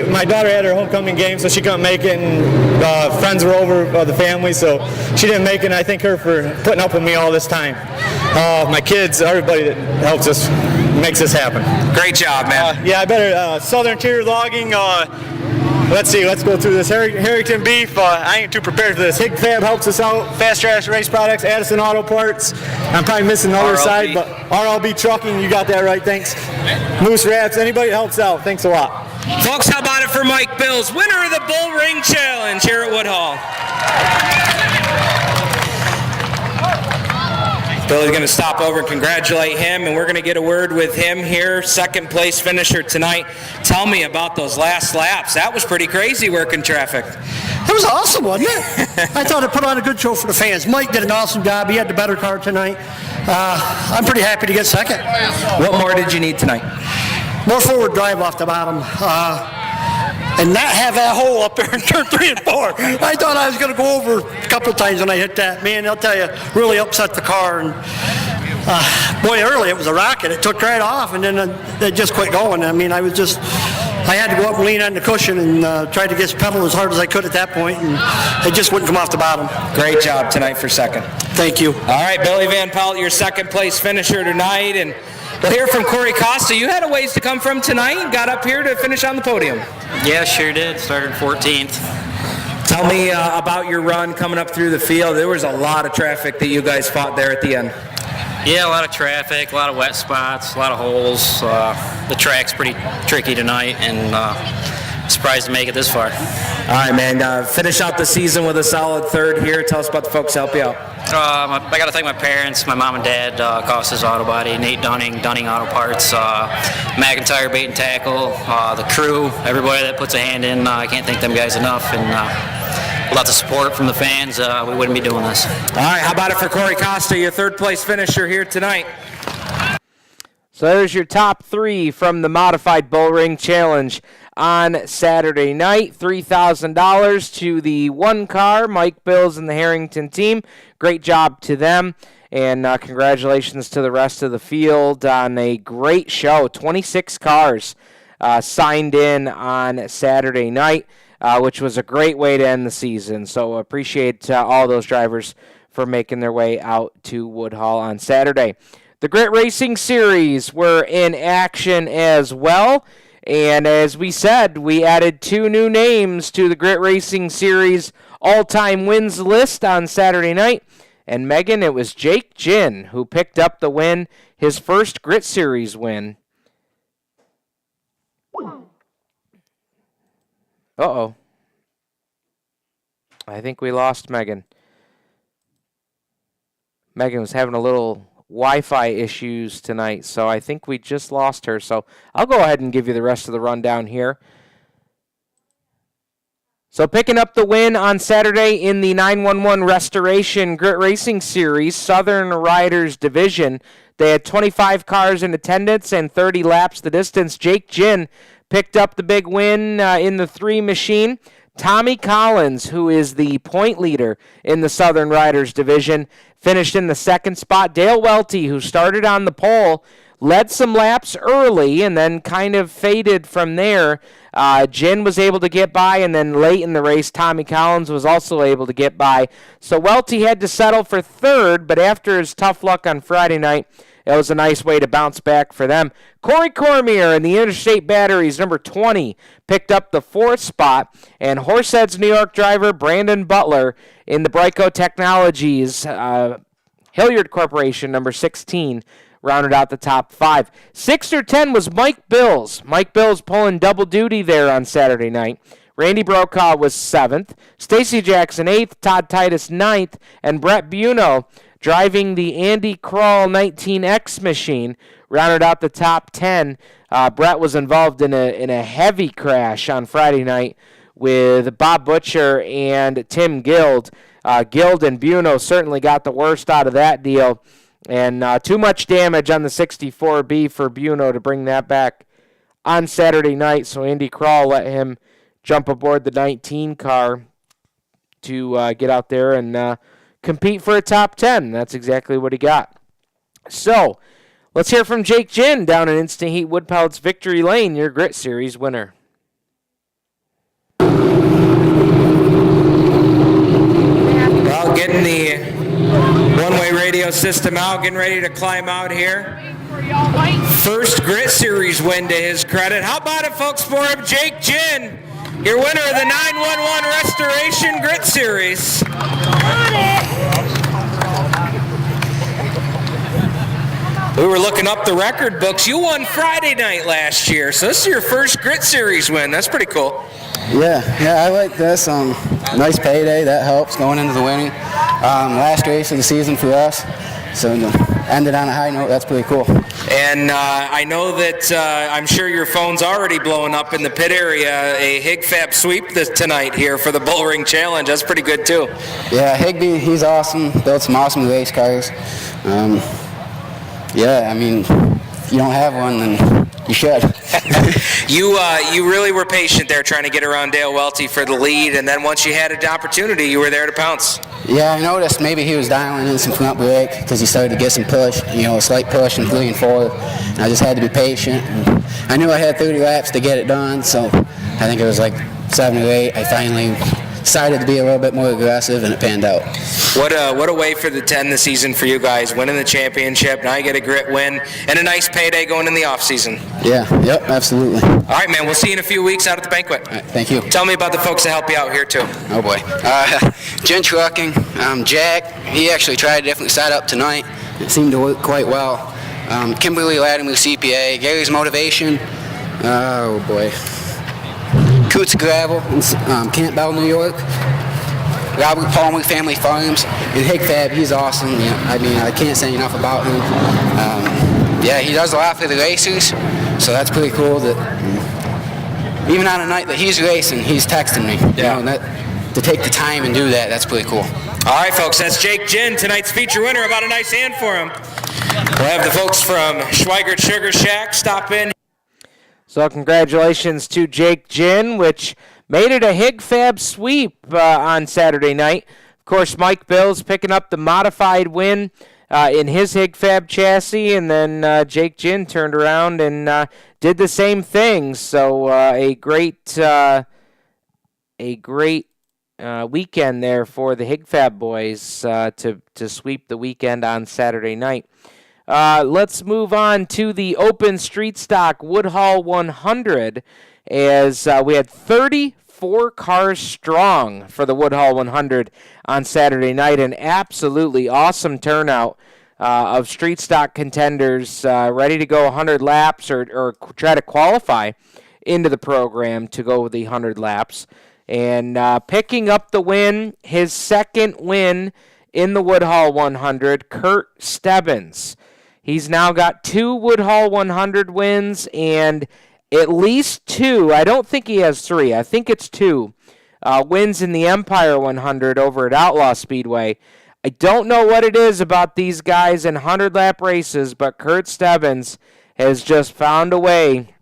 My daughter had her homecoming game, so she couldn't make it, and friends were over, the family, so she didn't make it, and I thank her for putting up with me all this time. My kids, everybody that helps us, makes this happen. Great job, man. Yeah, I better. Southern Tier Logging. Let's see. Let's go through this. Harrington Beef. I ain't too prepared for this. Hig Fab helps us out. Fast Trash Race Products. Addison Auto Parts. I'm probably missing the other side, but RLB Trucking. You got that right. Thanks. Moose Wraps. Anybody that helps out. Thanks a lot. Folks, how about it for Mike Bills, winner of the Bullring Challenge here at Woodhull. Billy's going to stop over and congratulate him, and we're going to get a word with him here, second place finisher tonight. Tell me about those last laps. That was pretty crazy working traffic. It was awesome, wasn't it? I thought it put on a good show for the fans. Mike did an awesome job. He had the better car tonight. I'm pretty happy to get second. What more did you need tonight? More forward drive off the bottom. And not have that hole up there in turn 3 and 4. I thought I was going to go over a couple of times when I hit that. Man, I'll tell you, really upset the car. And boy, early it was a rocket. It took right off, and then it just quit going. I mean, I had to go up and lean on the cushion and try to get pedal as hard as I could at that point, and it just wouldn't come off the bottom. Great job tonight for second. Thank you. All right, Billy Van Pelt, your second place finisher tonight, and we'll hear from Corey Costa. You had a ways to come from tonight and got up here to finish on the podium. Yeah, sure did. Started 14th. Tell me about your run coming up through the field. There was a lot of traffic that you guys fought there at the end. Yeah, a lot of traffic, a lot of wet spots, a lot of holes. The track's pretty tricky tonight, and surprised to make it this far. All right, man. Finish out the season with a solid third here. Tell us about the folks help you out. I got to thank my parents, my mom and dad, Costas Auto Body, Nate Dunning Auto Parts, McIntyre Bait and Tackle, the crew, everybody that puts a hand in. I can't thank them guys enough. And without the support from the fans, we wouldn't be doing this. All right, how about it for Corey Costa, your third place finisher here tonight? So there's your top three from the Modified Bullring Challenge on Saturday night. $3,000 to the one car, Mike Bills and the Harrington team. Great job to them. And congratulations to the rest of the field on a great show. 26 cars signed in on Saturday night, which was a great way to end the season. So appreciate all those drivers for making their way out to Woodhull on Saturday. The Grit Racing Series were in action as well. And as we said, we added 2 new names to the Grit Racing Series all-time wins list on Saturday night. And Megan, it was Jake Ginn who picked up the win, his first Grit Series win. Uh-oh. I think we lost Megan. Megan was having a little Wi-Fi issues tonight, so I think we just lost her. So I'll go ahead and give you the rest of the rundown here. So picking up the win on Saturday in the 911 Restoration Grit Racing Series Southern Riders Division, they had 25 cars in attendance and 30 laps the distance. Jake Ginn picked up the big win in the 3 machine. Tommy Collins, who is the point leader in the Southern Riders Division, finished in the second spot. Dale Welty, who started on the pole, led some laps early and then kind of faded from there. Ginn was able to get by, and then late in the race, Tommy Collins was also able to get by. So Welty had to settle for third, but after his tough luck on Friday night, it was a nice way to bounce back for them. Corey Cormier in the Interstate Batteries, number 20, picked up the 4th spot. And Horseheads New York driver Brandon Butler in the Brico Technologies Hilliard Corporation, number 16, rounded out the top 5. 6 or 10 was Mike Bills. Mike Bills pulling double duty there on Saturday night. Randy Brokaw was 7th. Stacy Jackson 8th. Todd Titus 9th. And Brett Buno, driving the Andy Kroll 19X machine, rounded out the top 10. Brett was involved in a heavy crash on Friday night with Bob Butcher and Tim Guild. Guild and Buno certainly got the worst out of that deal. And too much damage on the 64B for Buno to bring that back on Saturday night. So Andy Kroll let him jump aboard the 19 car to get out there and compete for a top 10. That's exactly what he got. So, let's hear from Jake Ginn down in Instant Heat Wood Pellets Victory Lane, your Grit Series winner. Well, getting the one-way radio system out, getting ready to climb out here. First Grit Series win to his credit. How about it, folks, for him, Jake Ginn, your winner of the 911 Restoration Grit Series. We were looking up the record books. You won Friday night last year, so this is your first Grit Series win. That's pretty cool. Yeah, I like this. Nice payday. That helps going into the winning. Last race of the season for us. So ended on a high note. That's pretty cool. And I know that I'm sure your phone's already blowing up in the pit area. A Higfab sweep tonight here for the Bullring Challenge. That's pretty good too. Yeah, Higby, he's awesome. Built some awesome race cars. Yeah, I mean, if you don't have one, then you should. You really were patient there trying to get around Dale Welty for the lead, and then once you had an opportunity, you were there to pounce. Yeah, I noticed maybe he was dialing in some front brake because he started to get some push, a slight push in 3 and 4. And I just had to be patient. And I knew I had 30 laps to get it done, so I think it was like 7 or 8. I finally decided to be a little bit more aggressive, and it panned out. What a way for the 10 this season for you guys, winning the championship. Now you get a grit win and a nice payday going in the off season. Yeah, yep, absolutely. All right, man, we'll see you in a few weeks out at the banquet. All right, thank you. Tell me about the folks that help you out here too. Oh boy. Gin Trucking, Jack, he actually tried a different setup tonight. It seemed to work quite well. Kimberly Latimer, CPA, Gary's Motivation, oh boy. Coots Gravel in Campbell, New York. Robert Palmer Family Farms, and Higfab, he's awesome. I mean, I can't say enough about him. Yeah, he does a lot for the racers, so that's pretty cool that even on a night that he's racing, he's texting me. To take the time and do that, that's pretty cool. All right, folks, that's Jake Ginn, tonight's feature winner. About a nice hand for him. We'll have the folks from Schweigert Sugar Shack stop in. So congratulations to Jake Ginn, which made it a Higfab sweep on Saturday night. Of course, Mike Bills picking up the modified win in his Higfab chassis, and then Jake Ginn turned around and did the same thing. So a great weekend there for the Higfab boys to sweep the weekend on Saturday night. Let's move on to the Open Street Stock Woodhull 100, as we had 34 cars strong for the Woodhull 100 on Saturday night. An absolutely awesome turnout of street stock contenders ready to go 100 laps or try to qualify into the program to go the 100 laps. And picking up the win, his second win in the Woodhull 100, Kurt Stebbins. He's now got 2 Woodhull 100 wins and at least 2. I don't think he has 3. I think it's 2 wins in the Empire 100 over at Outlaw Speedway. I don't know what it is about these guys in 100-lap races, but Kurt Stebbins has just found a way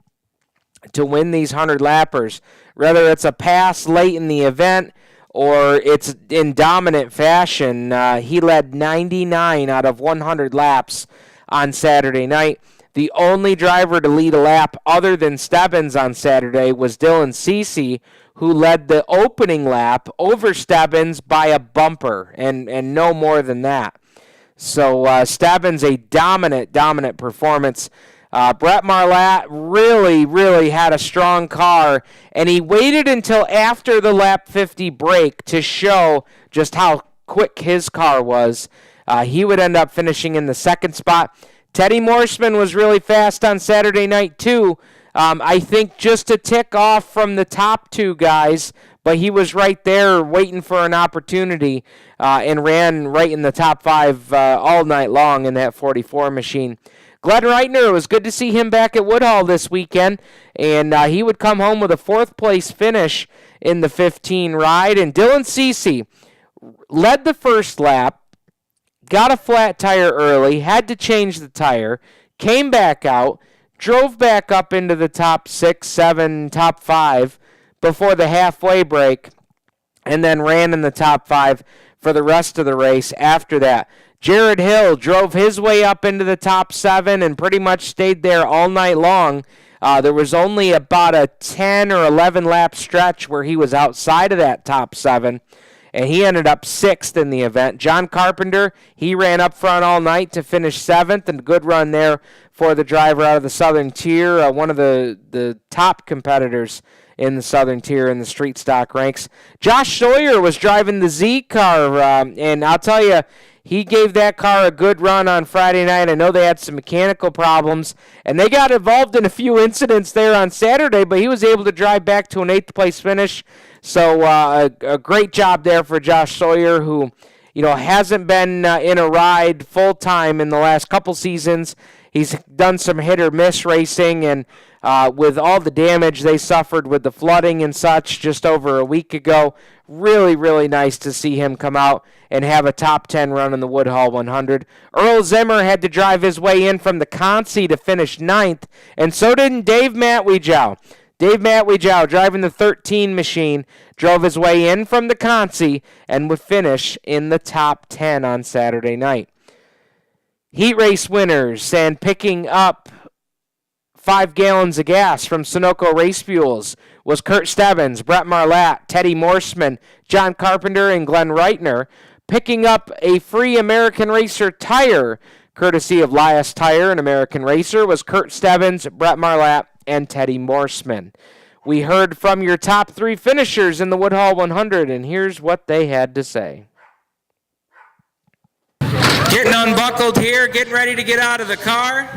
to win these 100-lappers. Whether it's a pass late in the event or it's in dominant fashion, he led 99 out of 100 laps on Saturday night. The only driver to lead a lap other than Stebbins on Saturday was Dylan Cece, who led the opening lap over Stebbins by a bumper, and no more than that. So Stebbins, a dominant performance. Brett Marlatt really had a strong car, and he waited until after the lap 50 break to show just how quick his car was. He would end up finishing in the second spot. Teddy Morseman was really fast on Saturday night, too. I think just a tick off from the top 2 guys, but he was right there waiting for an opportunity and ran right in the top 5 all night long in that 44 machine. Glenn Reitner, it was good to see him back at Woodhull this weekend, and he would come home with a 4th-place finish in the 15 ride. And Dylan Cece led the first lap, got a flat tire early, had to change the tire, came back out, drove back up into the top 6, 7, top 5 before the halfway break, and then ran in the top 5 for the rest of the race after that. Jared Hill drove his way up into the top 7 and pretty much stayed there all night long. There was only about a 10 or 11 lap stretch where he was outside of that top 7, and he ended up 6th in the event. John Carpenter, he ran up front all night to finish 7th, and good run there for the driver out of the Southern Tier, one of the top competitors in the Southern Tier in the street stock ranks. Josh Sawyer was driving the Z car, and I'll tell you, he gave that car a good run on Friday night. I know they had some mechanical problems, and they got involved in a few incidents there on Saturday, but he was able to drive back to an 8th place finish. So a great job there for Josh Sawyer, who hasn't been in a ride full-time in the last couple seasons. He's done some hit-or-miss racing, and with all the damage they suffered with the flooding and such just over a week ago, really, really nice to see him come out and have a top 10 run in the Woodhull 100. Earl Zimmer had to drive his way in from the Consi to finish 9th, and so did Dave Matwejow. Dave Matwejow, driving the 13 machine, drove his way in from the Consi and would finish in the top 10 on Saturday night. Heat race winners and picking up 5 gallons of gas from Sunoco Race Fuels was Kurt Stebbins, Brett Marlatt, Teddy Morseman, John Carpenter, and Glenn Reitner. Picking up a free American Racer tire, courtesy of Lias Tire and American Racer, was Kurt Stebbins, Brett Marlatt, and Teddy Morseman. We heard from your top 3 finishers in the Woodhull 100, and here's what they had to say. Getting unbuckled here, getting ready to get out of the car.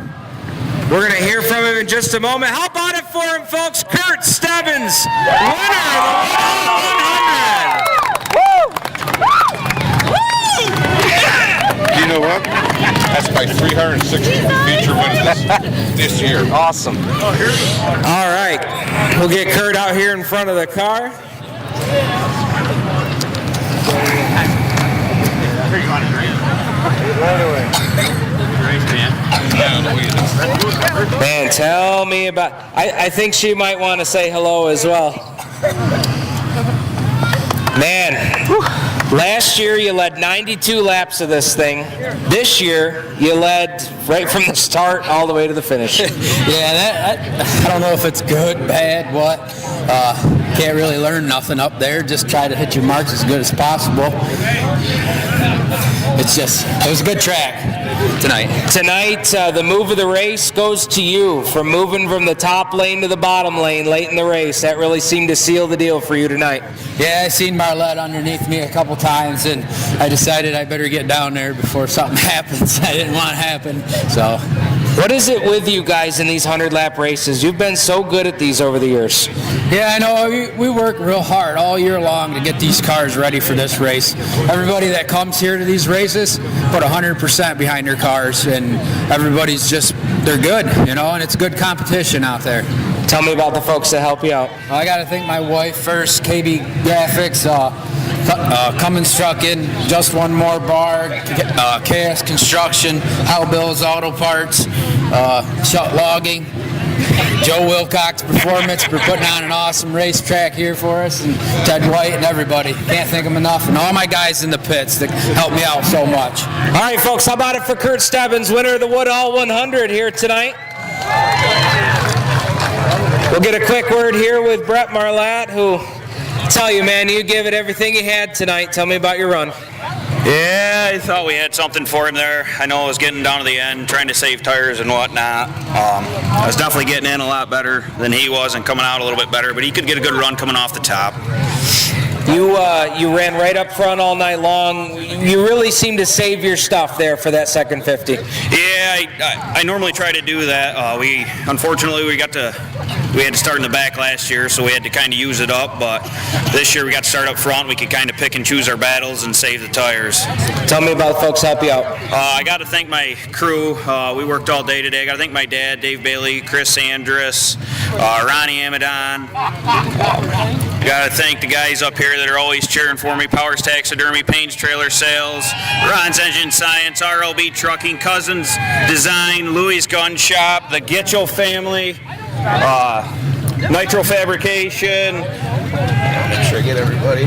We're going to hear from him in just a moment. How about it for him, folks? Kurt Stebbins, winner of the Woodhull 100. You know what? That's my 360 feature win this year. Awesome. All right. We'll get Kurt out here in front of the car. Man, tell me about... I think she might want to say hello as well. Man, last year you led 92 laps of this thing. This year you led right from the start all the way to the finish. I don't know if it's good, bad, what. Can't really learn nothing up there. Just try to hit your marks as good as possible. It was a good track tonight. Tonight, the move of the race goes to you, from moving from the top lane to the bottom lane late in the race. That really seemed to seal the deal for you tonight. Yeah, I seen Marlette underneath me a couple times, and I decided I better get down there before something happens. I didn't want to happen, so. What is it with you guys in these 100-lap races? You've been so good at these over the years. Yeah, I know. We work real hard all year long to get these cars ready for this race. Everybody that comes here to these races put 100% behind their cars, and everybody's they're good, and it's good competition out there. Tell me about the folks that help you out. I got to thank my wife first, KB Graphics, Cummins Trucking, Just One More Bar, KS Construction, How Bill's Auto Parts, Shut Logging, Joe Wilcox Performance for putting on an awesome racetrack here for us, and Ted White and everybody. Can't thank them enough, and all my guys in the pits that help me out so much. All right, folks, how about it for Kurt Stebbins, winner of the Woodhull 100 here tonight? We'll get a quick word here with Brett Marlatt, who, tell you, man, you give it everything you had tonight. Tell me about your run. Yeah, I thought we had something for him there. I know I was getting down to the end, trying to save tires and whatnot. I was definitely getting in a lot better than he was and coming out a little bit better, but he could get a good run coming off the top. You ran right up front all night long. You really seemed to save your stuff there for that second 50. Yeah, I normally try to do that. Unfortunately we had to start in the back last year, so we had to kind of use it up. But this year we got to start up front. We could kind of pick and choose our battles and save the tires. Tell me about the folks help you out. I got to thank my crew. We worked all day today. I got to thank my dad, Dave Bailey, Chris Andrus, Ronnie Amadon. Got to thank the guys up here that are always cheering for me. Powers Taxidermy, Payne's Trailer Sales, Ron's Engine Science, RLB Trucking, Cousins Design, Louis Gun Shop, the Gitchell family, Nitro Fabrication. Make sure I get everybody.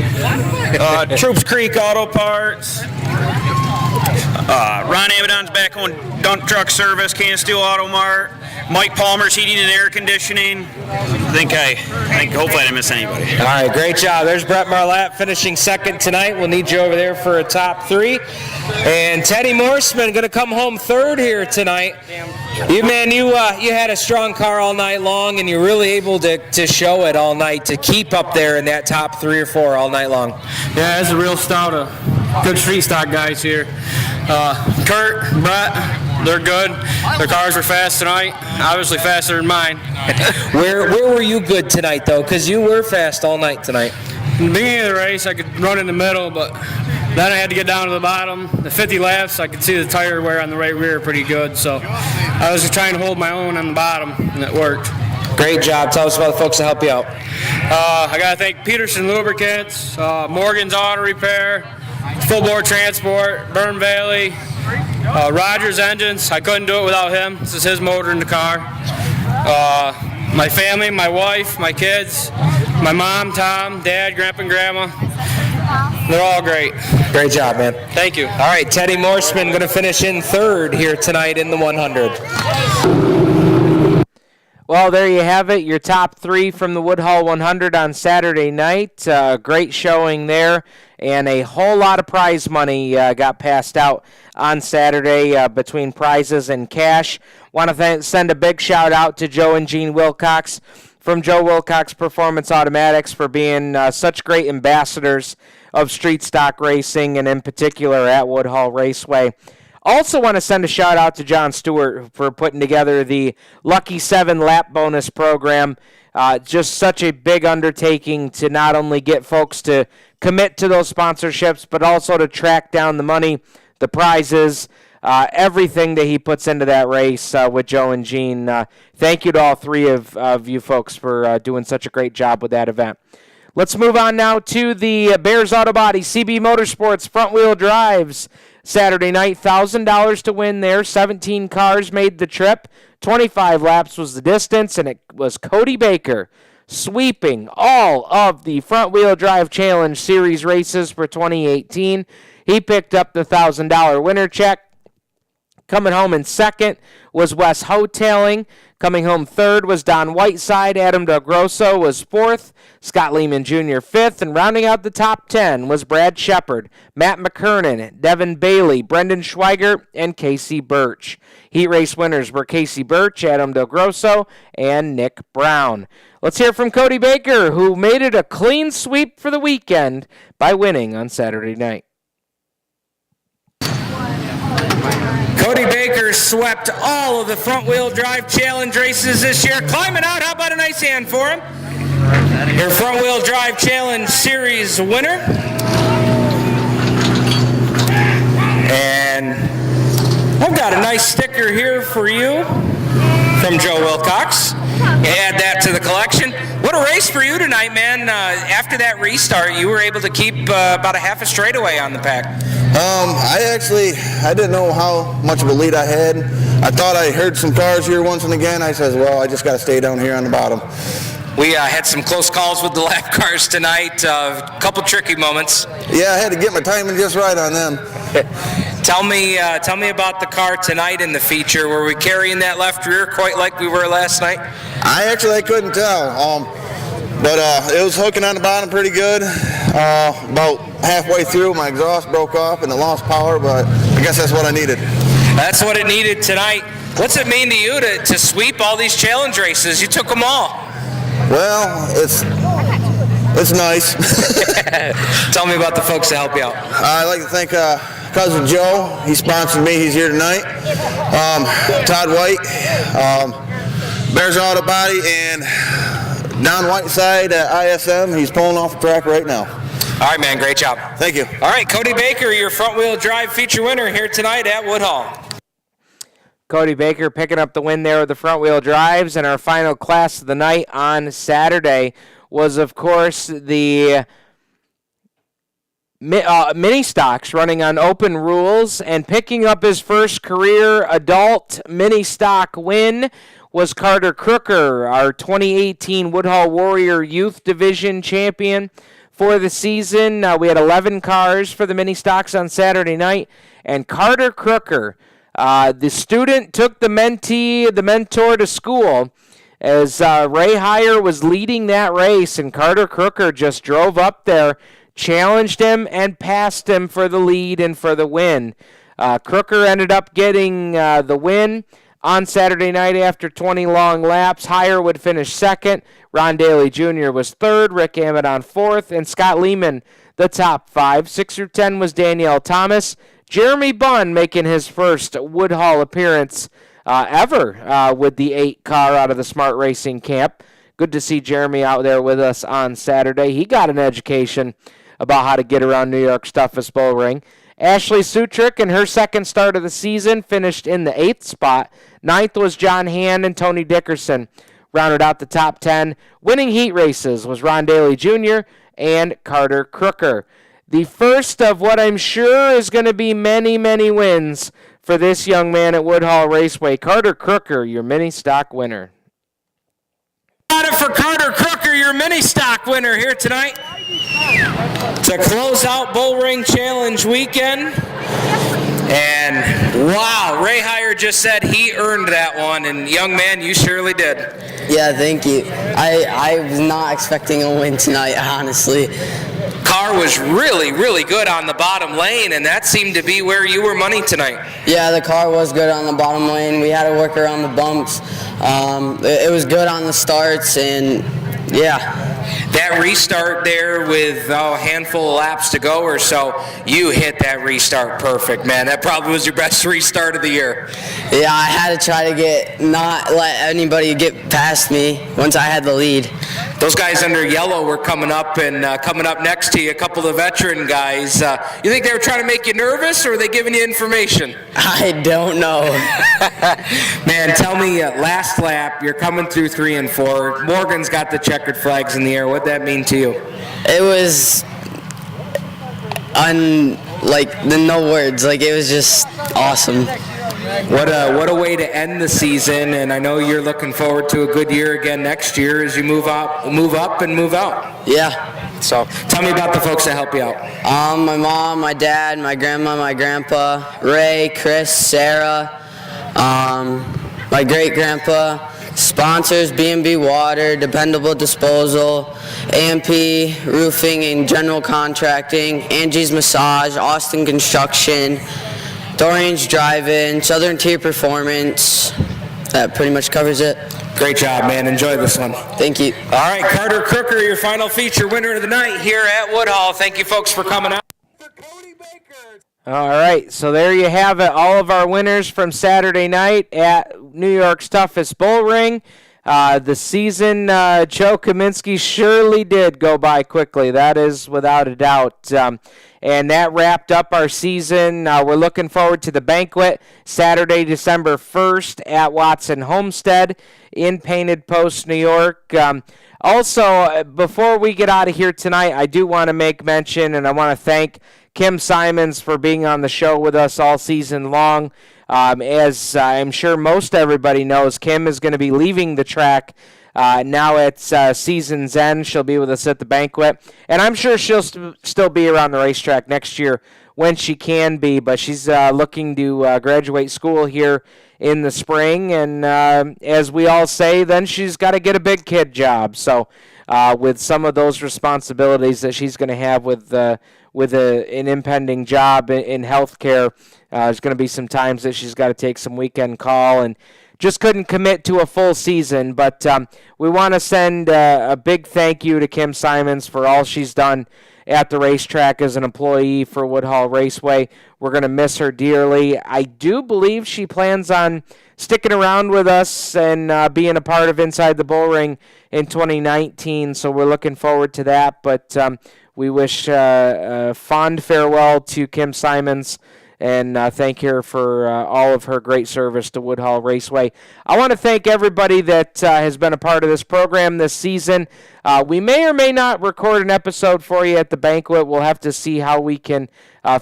Troops Creek Auto Parts. Ron Avedon's back on dump truck service, Can Steel Auto Mart. Mike Palmer's heating and air conditioning. Hopefully I didn't miss anybody. All right, great job. There's Brett Marlatt finishing second tonight. We'll need you over there for a top 3. And Teddy Morseman going to come home third here tonight. You had a strong car all night long, and you're really able to show it all night, to keep up there in that top 3 or 4 all night long. Yeah, it's a real stout of good street stock guys here. Kurt, Brett, they're good. Their cars were fast tonight, obviously faster than mine. Where were you good tonight, though? Because you were fast all night tonight. In the beginning of the race, I could run in the middle, but then I had to get down to the bottom. The 50 laps, I could see the tire wear on the right rear pretty good, so I was just trying to hold my own on the bottom, and it worked. Great job. Tell us about the folks that help you out. I got to thank Peterson Lubricants, Morgan's Auto Repair, Full Bore Transport, Burn Valley, Rogers Engines. I couldn't do it without him. This is his motor in the car. My family, my wife, my kids, my mom, Tom, Dad, Grandpa, and Grandma. They're all great. Great job, man. Thank you. All right, Teddy Morseman going to finish in third here tonight in the 100. Well, there you have it, your top 3 from the Woodhull 100 on Saturday night. Great showing there, and a whole lot of prize money got passed out on Saturday between prizes and cash. Want to send a big shout-out to Joe and Gene Wilcox from Joe Wilcox Performance Automatics for being such great ambassadors of street stock racing, and in particular at Woodhull Raceway. Also want to send a shout-out to John Stewart for putting together the Lucky 7 lap bonus program. Just such a big undertaking to not only get folks to commit to those sponsorships, but also to track down the money, the prizes, everything that he puts into that race with Joe and Gene. Thank you to all 3 of you folks for doing such a great job with that event. Let's move on now to the Bears Auto Body CB Motorsports front-wheel drives. Saturday night, $1,000 to win there. 17 cars made the trip. 25 laps was the distance, and it was Cody Baker sweeping all of the front-wheel drive challenge series races for 2018. He picked up the $1,000 winner check. Coming home in second was Wes Hotailing. Coming home third was Don Whiteside. Adam Del Grosso was fourth. Scott Lehman Jr. fifth. And rounding out the top 10 was Brad Shepard, Matt McKernan, Devin Bailey, Brendan Schweiger, and Casey Birch. Heat race winners were Casey Birch, Adam Del Grosso, and Nick Brown. Let's hear from Cody Baker, who made it a clean sweep for the weekend by winning on Saturday night. Cody Baker swept all of the front-wheel drive challenge races this year. Climbing out, how about a nice hand for him? Your front-wheel drive challenge series winner. And I've got a nice sticker here for you from Joe Wilcox. Add that to the collection. What a race for you tonight, man. After that restart, you were able to keep about a half a straightaway on the pack. I didn't know how much of a lead I had. I thought I heard some cars here once and again. I says, well, I just got to stay down here on the bottom. We had some close calls with the lap cars tonight, a couple tricky moments. Yeah, I had to get my timing just right on them. Tell me about the car tonight in the feature. Were we carrying that left rear quite like we were last night? I couldn't tell. But it was hooking on the bottom pretty good. About halfway through, my exhaust broke off and it lost power, but I guess that's what I needed. That's what it needed tonight. What's it mean to you to sweep all these challenge races? You took them all. Well, it's nice. Tell me about the folks that help you out. I'd like to thank Cousin Joe. He sponsored me. He's here tonight. Todd White, Bears Auto Body, and Don Whiteside at ISM. He's pulling off the track right now. All right, man. Great job. Thank you. All right, Cody Baker, your front-wheel drive feature winner here tonight at Woodhull. Cody Baker picking up the win there with the front-wheel drives. And our final class of the night on Saturday was, of course, the mini stocks running on open rules. And picking up his first career adult mini stock win was Carter Crooker, our 2018 Woodhull Warrior Youth Division champion for the season. We had 11 cars for the mini stocks on Saturday night, and Carter Crooker. The student took the mentor to school as Ray Heyer was leading that race, and Carter Crooker just drove up there, challenged him, and passed him for the lead and for the win. Crooker ended up getting the win on Saturday night after 20 long laps. Heyer would finish second. Ron Daly Jr. was third. Rick Amadon fourth. And Scott Lehman the top 5. 6 through 10 was Danielle Thomas. Jeremy Bunn making his first Woodhull appearance ever with the 8 car out of the Smart Racing camp. Good to see Jeremy out there with us on Saturday. He got an education about how to get around New York's toughest bullring. Ashley Sutrick, in her second start of the season, finished in the 8th spot. 9th was John Hand and Tony Dickerson. Rounded out the top 10. Winning heat races was Ron Daly Jr. and Carter Crooker. The first of what I'm sure is going to be many, many wins for this young man at Woodhull Raceway. Carter Crooker, your mini stock winner. Got it for Carter Crooker, your mini stock winner here tonight to close out Bullring Challenge Weekend. And wow, Ray Heyer just said he earned that one, and young man, you surely did. Yeah, thank you. I was not expecting a win tonight, honestly. Car was really, really good on the bottom lane, and that seemed to be where you were money tonight. Yeah, the car was good on the bottom lane. We had to work around the bumps. It was good on the starts, and yeah. That restart there with a handful of laps to go or so, you hit that restart perfect, man. That probably was your best restart of the year. Yeah, I had to try to not let anybody get past me once I had the lead. Those guys under yellow were coming up and coming up next to you, a couple of veteran guys. You think they were trying to make you nervous, or were they giving you information? I don't know. Man, tell me, last lap, you're coming through 3 and 4. Morgan's got the checkered flags in the air. What'd that mean to you? It was no words. It was just awesome. What a way to end the season, and I know you're looking forward to a good year again next year as you move up and move out. Yeah. So tell me about the folks that help you out. My mom, my dad, my grandma, my grandpa, Ray, Chris, Sarah, my great-grandpa, sponsors, B&B Water, Dependable Disposal, AMP Roofing and General Contracting, Angie's Massage, Austin Construction, Dorian's Drive-In, Southern Tier Performance. That pretty much covers it. Great job, man. Enjoy this one. Thank you. All right, Carter Crooker, your final feature winner of the night here at Woodhull. Thank you, folks, for coming out. All right, so there you have it. All of our winners from Saturday night at New York's toughest bullring. The season, Joe Kaminsky surely did go by quickly. That is without a doubt. And that wrapped up our season. We're looking forward to the banquet Saturday, December 1st at Watson Homestead in Painted Post, New York. Also, before we get out of here tonight, I do want to make mention, and I want to thank Kim Symonds for being on the show with us all season long. As I'm sure most everybody knows, Kim is going to be leaving the track now at season's end. She'll be with us at the banquet, and I'm sure she'll still be around the racetrack next year when she can be, but she's looking to graduate school here in the spring, and as we all say, then she's got to get a big kid job. So with some of those responsibilities that she's going to have with an impending job in healthcare, there's going to be some times that she's got to take some weekend call and just couldn't commit to a full season. But we want to send a big thank you to Kim Symonds for all she's done at the racetrack as an employee for Woodhull Raceway. We're going to miss her dearly. I do believe she plans on sticking around with us and being a part of Inside the Bullring in 2019, so we're looking forward to that. But we wish a fond farewell to Kim Symonds and thank her for all of her great service to Woodhull Raceway. I want to thank everybody that has been a part of this program this season. We may or may not record an episode for you at the banquet. We'll have to see how we can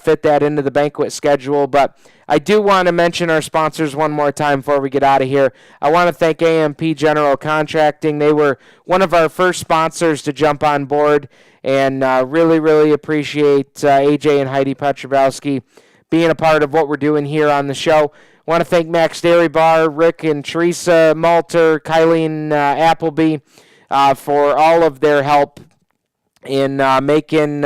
fit that into the banquet schedule. But I do want to mention our sponsors one more time before we get out of here. I want to thank AMP General Contracting. They were one of our first sponsors to jump on board, and really, really appreciate AJ and Heidi Petrovowski being a part of what we're doing here on the show. I want to thank Max Dairy Bar, Rick and Teresa Malter, Kylie and Appleby for all of their help in making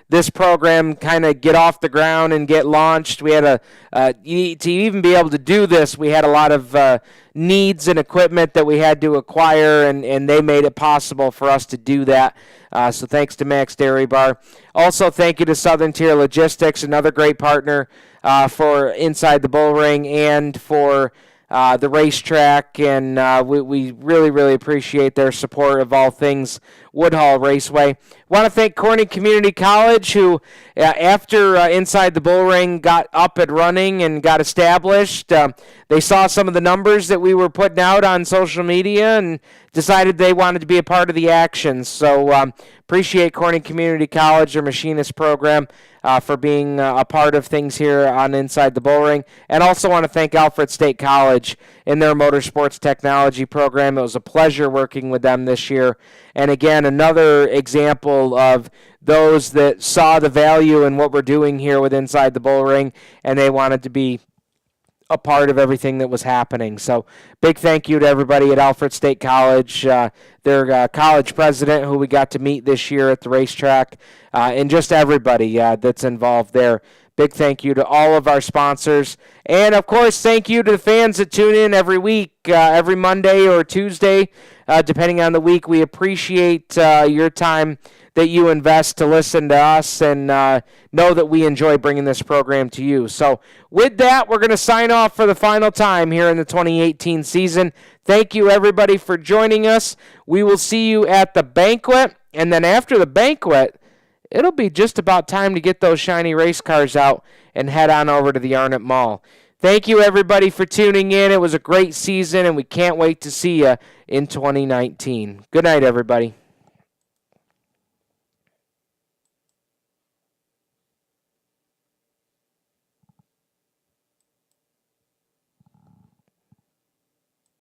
this program kind of get off the ground and get launched. We had to even be able to do this, we had a lot of needs and equipment that we had to acquire, and they made it possible for us to do that. So thanks to Max Dairy Bar. Also, thank you to Southern Tier Logistics, another great partner for Inside the Bull Ring and for the racetrack, and we really, really appreciate their support of all things Woodhull Raceway. Want to thank Corning Community College, who, after Inside the Bull Ring got up and running and got established, they saw some of the numbers that we were putting out on social media and decided they wanted to be a part of the action. So appreciate Corning Community College, their machinist program, for being a part of things here on Inside the Bull Ring. And also want to thank Alfred State College in their motorsports technology program. It was a pleasure working with them this year. And again, another example of those that saw the value in what we're doing here with Inside the Bull Ring, and they wanted to be a part of everything that was happening. So big thank you to everybody at Alfred State College, their college president who we got to meet this year at the racetrack, and just everybody that's involved there. Big thank you to all of our sponsors. And, of course, thank you to the fans that tune in every week, every Monday or Tuesday, depending on the week. We appreciate your time that you invest to listen to us, and know that we enjoy bringing this program to you. So with that, we're going to sign off for the final time here in the 2018 season. Thank you, everybody, for joining us. We will see you at the banquet, and then after the banquet, it'll be just about time to get those shiny race cars out and head on over to the Arnott Mall. Thank you, everybody, for tuning in. It was a great season, and we can't wait to see you in 2019. Good night, everybody.